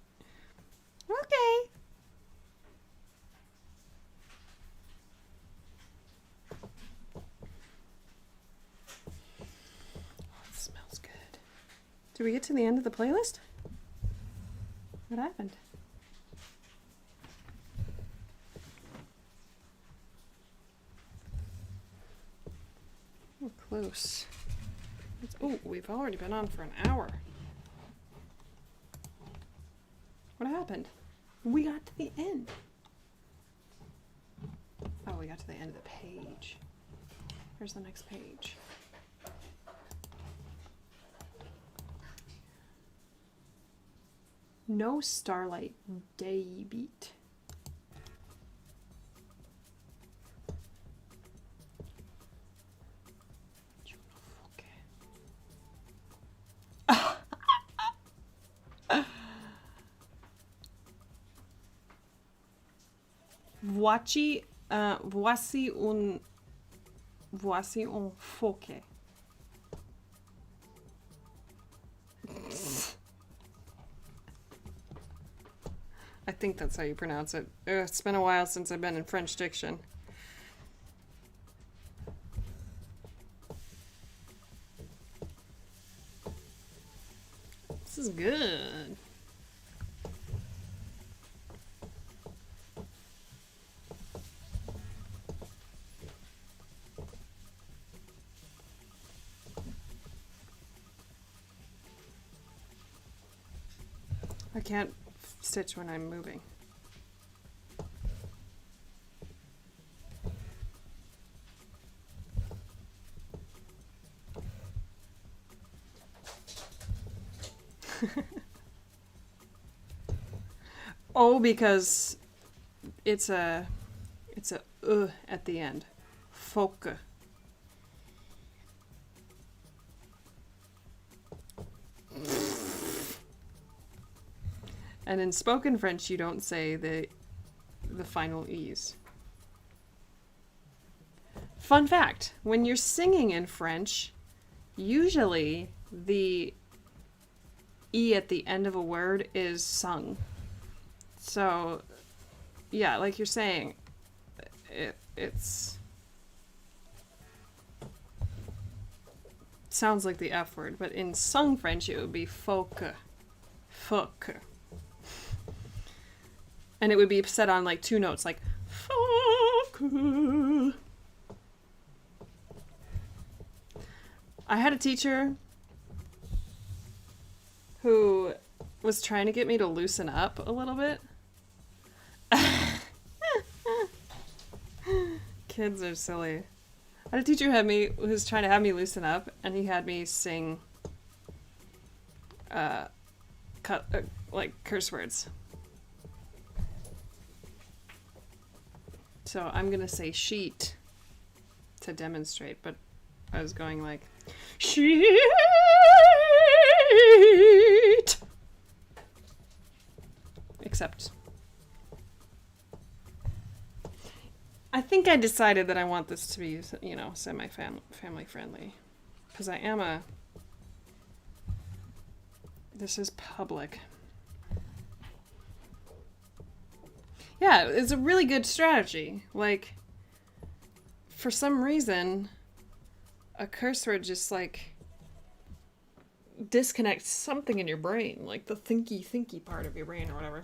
"Okay." It smells good. Did we get to the end of the playlist? What happened? Oh, close. Oh, we've already been on for an hour. What happened? We got to the end. Oh, we got to the end of the page. Here's the next page. No starlight day beat. Voici un phoque. I think that's how you pronounce it. It's been a while since I've been in French diction. This is good. I can't stitch when I'm moving. Oh, because it's a at the end. Phoque. And in spoken French, you don't say the final E's. Fun fact, when you're singing in French, usually the E at the end of a word is sung. So, yeah, like you're saying, it's sounds like the F word, but in sung French it would be phoque. Phoque. And it would be set on like two notes, like phoque. I had a teacher who was trying to get me to loosen up a little bit. Kids are silly. I had a teacher who was trying to have me loosen up, and he had me sing like curse words. So I'm gonna say sheet to demonstrate, but I was going like sheet. Except I think I decided that I want this to be, you know, semi-family friendly, because this is public. Yeah, it's a really good strategy. Like, for some reason, a curse word just like disconnects something in your brain, like the thinky part of your brain or whatever.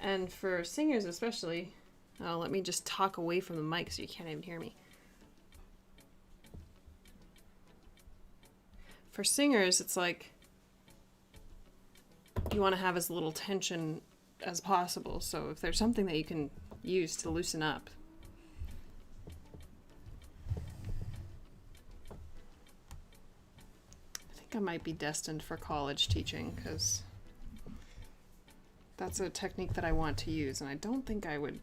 And for singers especially, let me just talk away from the mic so you can't even hear me. For singers, it's like you want to have as little tension as possible. So if there's something that you can use to loosen up. I think I might be destined for college teaching, because that's a technique that I want to use, and I don't think I would.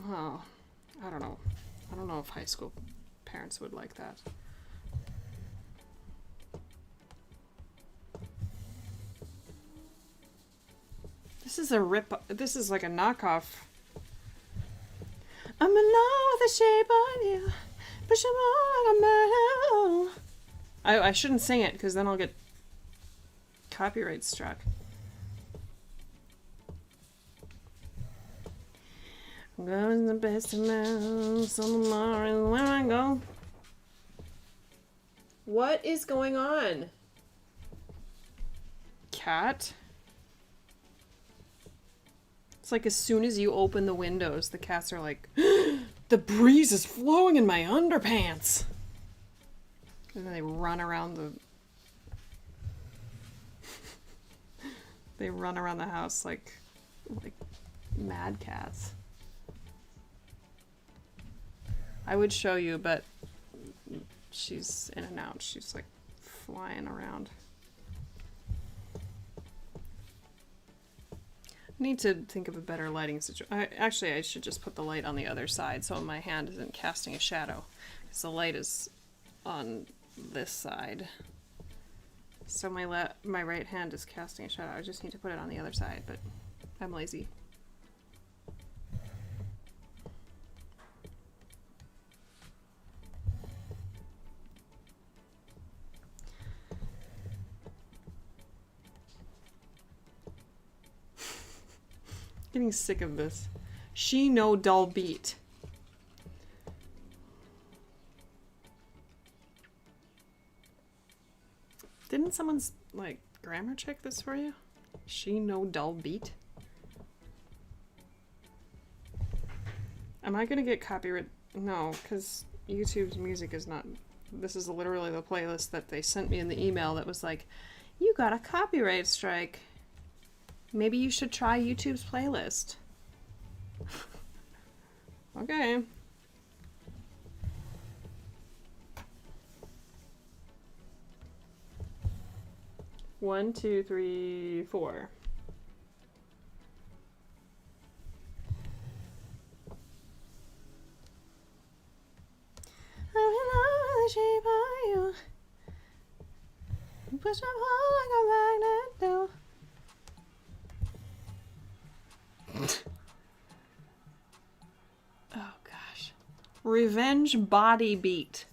Well, I don't know. I don't know if high school parents would like that. This is a rip. This is like a knockoff. I'm in love with the shape of you. Push 'em all like a metal. I shouldn't sing it because then I'll get copyright struck. Going the best of man, some more is where I go. What is going on? Cat? It's like as soon as you open the windows, the cats are like, the breeze is flowing in my underpants. And then they run around the... they run around the house like mad cats. I would show you, but she's in and out. She's like flying around. I need to think of a better lighting situation. Actually, I should just put the light on the other side so my hand isn't casting a shadow. Because the light is on this side. So my right hand is casting a shadow. I just need to put it on the other side, but I'm lazy. Getting sick of this. She no dull beat. Didn't someone's like grammar check this for you? She no dull beat. Am I gonna get copyright? No, because YouTube's music is not. This is literally the playlist that they sent me in the email that was like, you got a copyright strike. Maybe you should try YouTube's playlist. Okay. One, two, three, four. I'm in love with the shape of you. Push my heart like a magnet do. Oh gosh. Revenge body beat.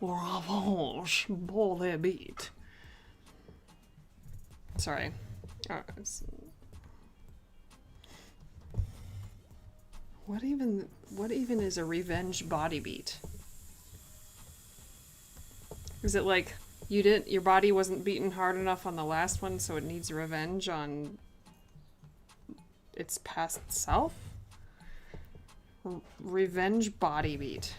Revenge body beat. Sorry. What even is a revenge body beat? Is it like your body wasn't beaten hard enough on the last one, so it needs revenge on its past self? Revenge body beat.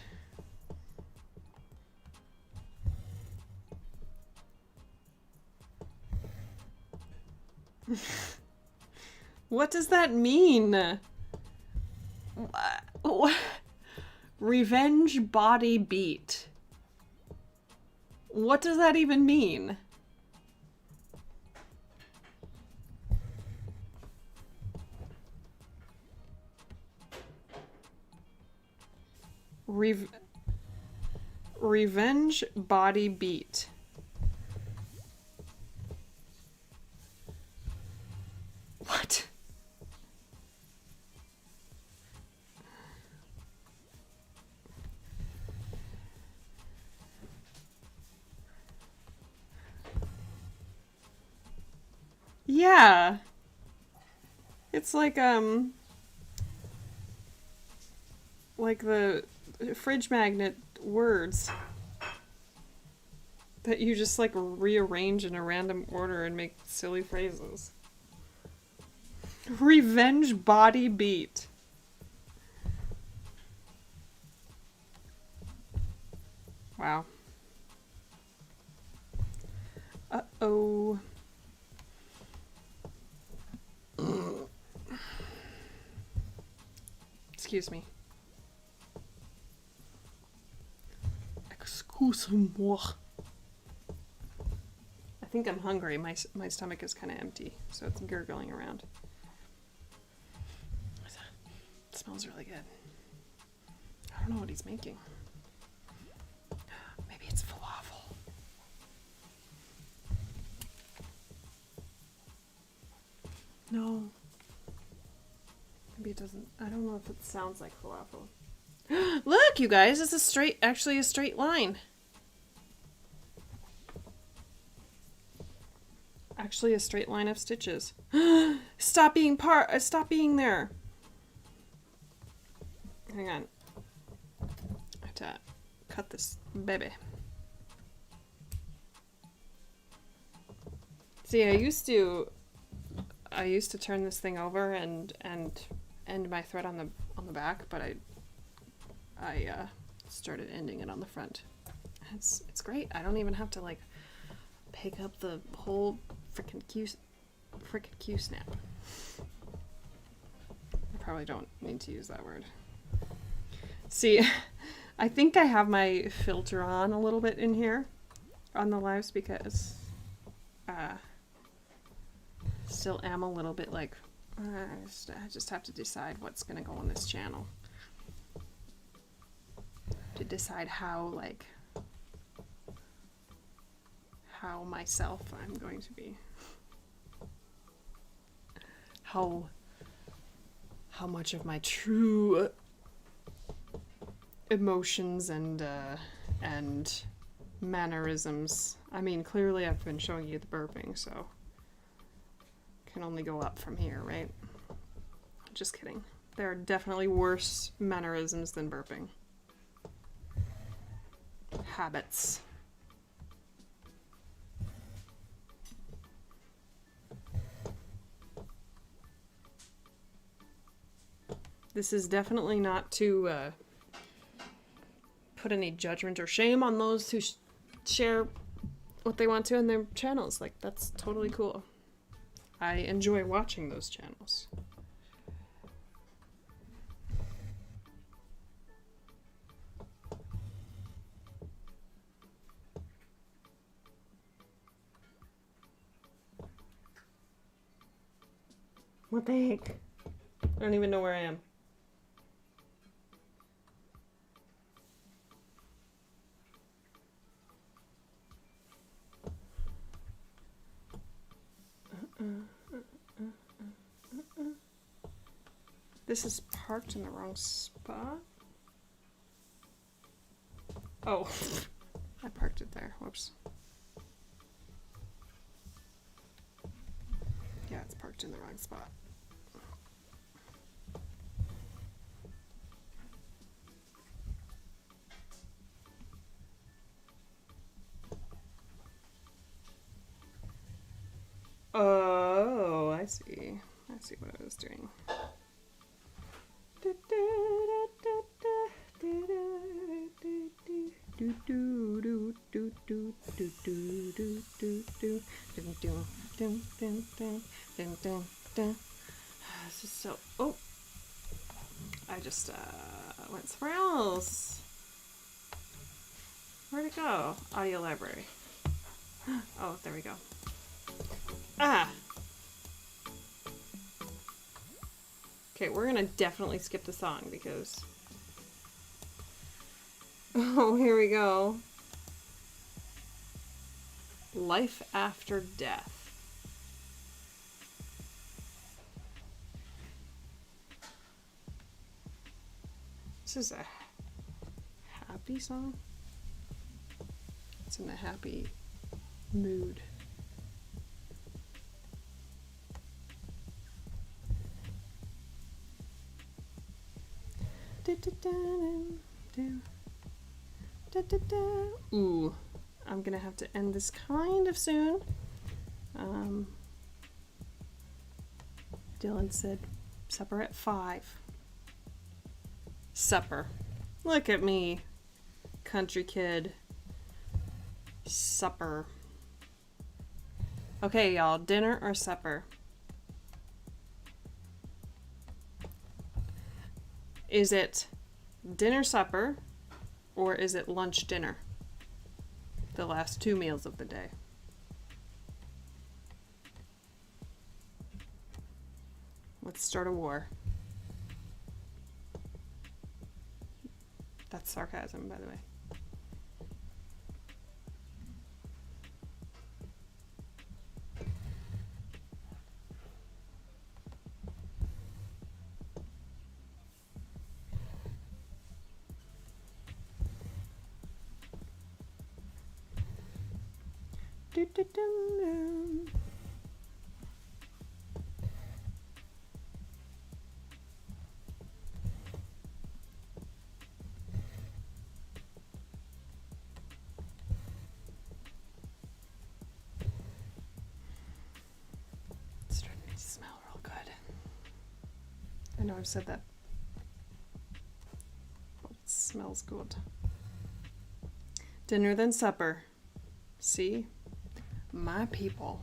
What does that mean? What? Revenge body beat. What does that even mean? Revenge body beat. What? Yeah. It's like the fridge magnet words that you just like rearrange in a random order and make silly phrases. Revenge body beat. Wow. Uh-oh. Excuse me. Excuse-moi. I think I'm hungry. My stomach is kind of empty, so it's gurgling around. smells really good. I don't know what he's making. Maybe it's falafel. No. Maybe it doesn't. I don't know if it sounds like falafel. Look, you guys, it's actually a straight line. Actually a straight line of stitches. Stop being there. Hang on. I have to cut this baby. See, I used to turn this thing over and end my thread on the back, but I started ending it on the front. It's great. I don't even have to like pick up the whole frickin' Q snap. I probably don't need to use that word. See, I think I have my filter on a little bit in here on the lives because still am a little bit like I just have to decide what's gonna go on this channel. To decide how myself I'm going to be. How much of my true emotions and mannerisms. I mean, clearly I've been showing you the burping, so can only go up from here, right? Just kidding. There are definitely worse mannerisms than burping. Habits. This is definitely not to put any judgment or shame on those who share what they want to in their channels. Like, that's totally cool. I enjoy watching those channels. What the heck? I don't even know where I am. This is parked in the wrong spot. Oh, I parked it there. Whoops. Yeah, it's parked in the wrong spot. Oh, I see. I see what I was doing. This is so... Oh! I just went somewhere else. Where'd it go? Audio library. Oh, there we go. Ah! Okay, we're gonna definitely skip the song because... Oh, here we go. Life After Death. This is a happy song. It's in a happy mood. Ooh, I'm gonna have to end this kind of soon. Dylan said supper at 5. Supper. Look at me, country kid. Supper. Okay, y'all, dinner or supper? Is it dinner supper or is it lunch dinner? The last 2 meals of the day. Let's start a war. That's sarcasm, by the way. Do-do-dum-dum. It's starting to smell real good. I know I've said that, but it smells good. Dinner then supper. See? My people.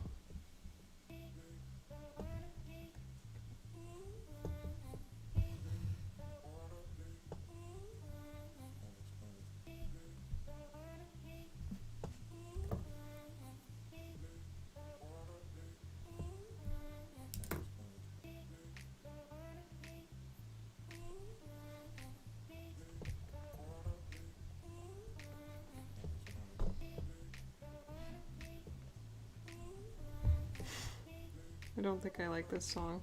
I don't think I like this song.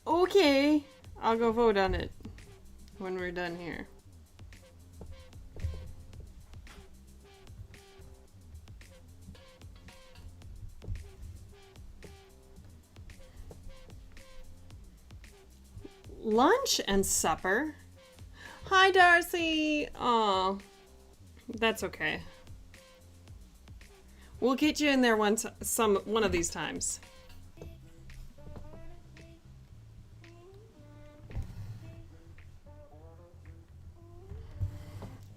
Okay, I'll go vote on it when we're done here. Lunch and supper. Hi, Darcy. Aw, that's okay. We'll get you in there one of these times.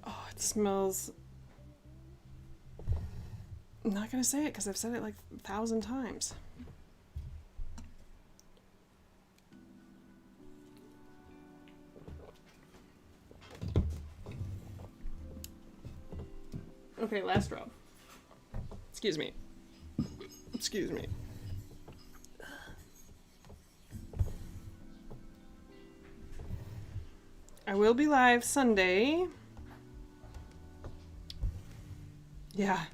Oh, it smells. I'm not gonna say it because I've said it like 1,000 times. Okay, last row. Excuse me. Excuse me. I will be live Sunday. Yeah.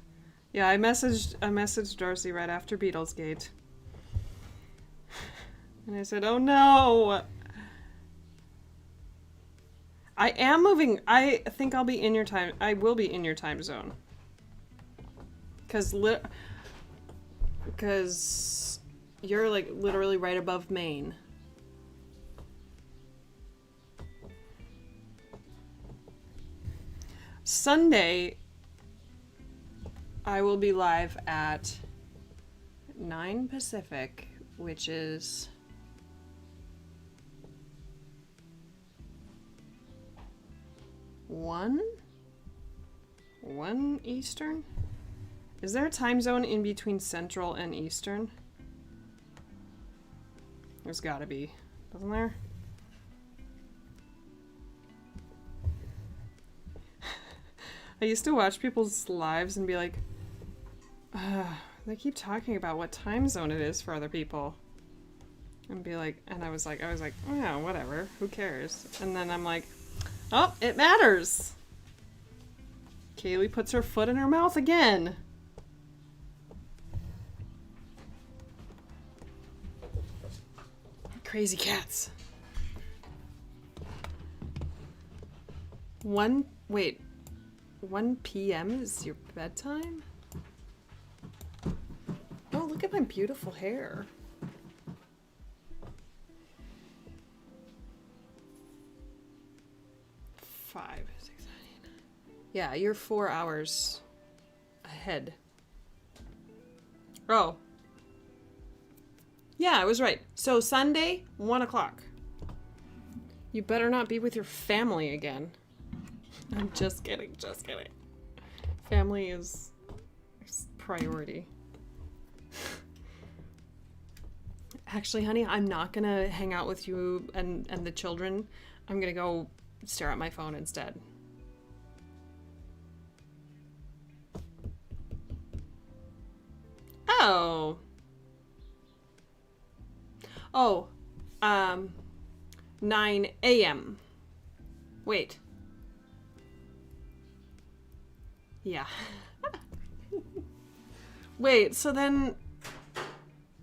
Yeah, I messaged Darcy right after Beatlesgate. And I said, "Oh no." I am moving. I think I'll be in your time. I will be in your time zone. Cuz you're like literally right above Maine. Sunday I will be live at 9 Pacific, which is 1 Eastern? Is there a time zone in between Central and Eastern? There's gotta be. Doesn't there? I used to watch people's lives and be like, they keep talking about what time zone it is for other people. And be like, and I was like, oh yeah, whatever, who cares? And then I'm like, oh, it matters. Kaylee puts her foot in her mouth again. Crazy cats. 1 p.m. is your bedtime? Oh, look at my beautiful hair. Five, 6, 9. Yeah, you're 4 hours ahead. Oh. Yeah, I was right. So Sunday, 1 o'clock. You better not be with your family again. I'm just kidding, just kidding. Family is priority. Actually, honey, I'm not gonna hang out with you and the children. I'm gonna go stare at my phone instead. Oh. Oh. 9 a.m. Wait. Yeah. Wait, so then...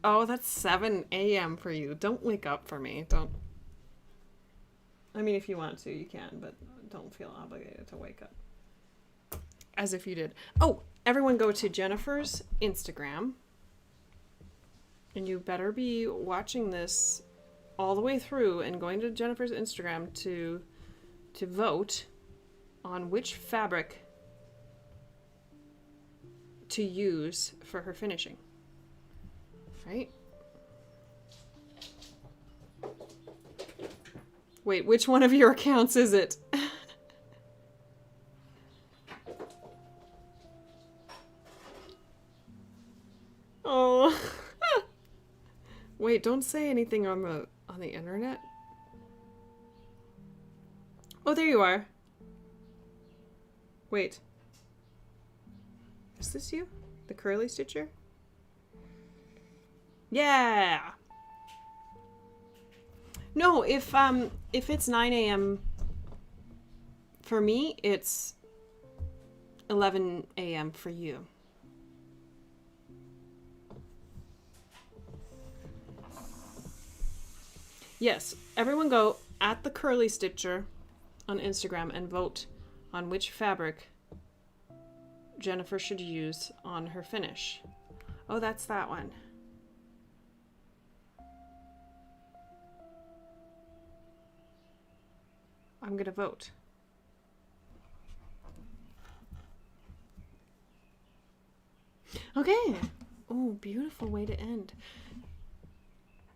Oh, that's 7 a.m. for you. Don't wake up for me. Don't... I mean, if you want to, you can, but don't feel obligated to wake up. As if you did. Oh, everyone go to Jennifer's Instagram. And you better be watching this all the way through and going to Jennifer's Instagram to vote on which fabric to use for her finishing. Right? Wait, which one of your accounts is it? Oh. Wait, don't say anything on the internet. Oh, there you are. Wait. Is this you? The curly stitcher? Yeah. No, if it's 9 a.m. for me, it's 11 a.m. for you. Yes, everyone go at the curly stitcher on Instagram and vote on which fabric Jennifer should use on her finish. Oh, that's that one. I'm gonna vote. Okay. Oh, beautiful way to end.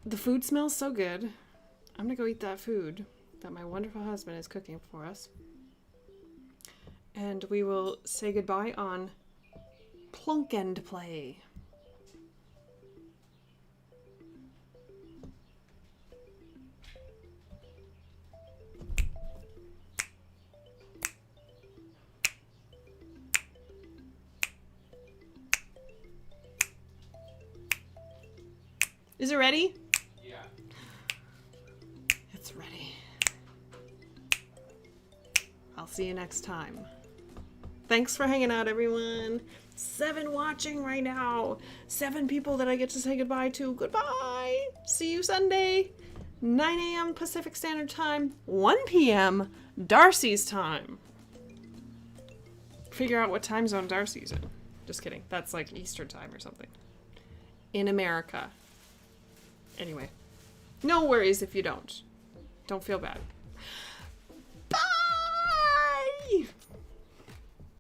The food smells so good. I'm gonna go eat that food that my wonderful husband is cooking for us. And we will say goodbye on Plunk and Play. Is it ready? Yeah. It's ready. I'll see you next time. Thanks for hanging out, everyone. 7 watching right now. 7 people that I get to say goodbye to. Goodbye. See you Sunday. 9 a.m. Pacific Standard Time. 1 p.m. Darcy's time. Figure out what time zone Darcy's in. Just kidding. That's like Eastern time or something. In America. Anyway. No worries if you don't. Don't feel bad.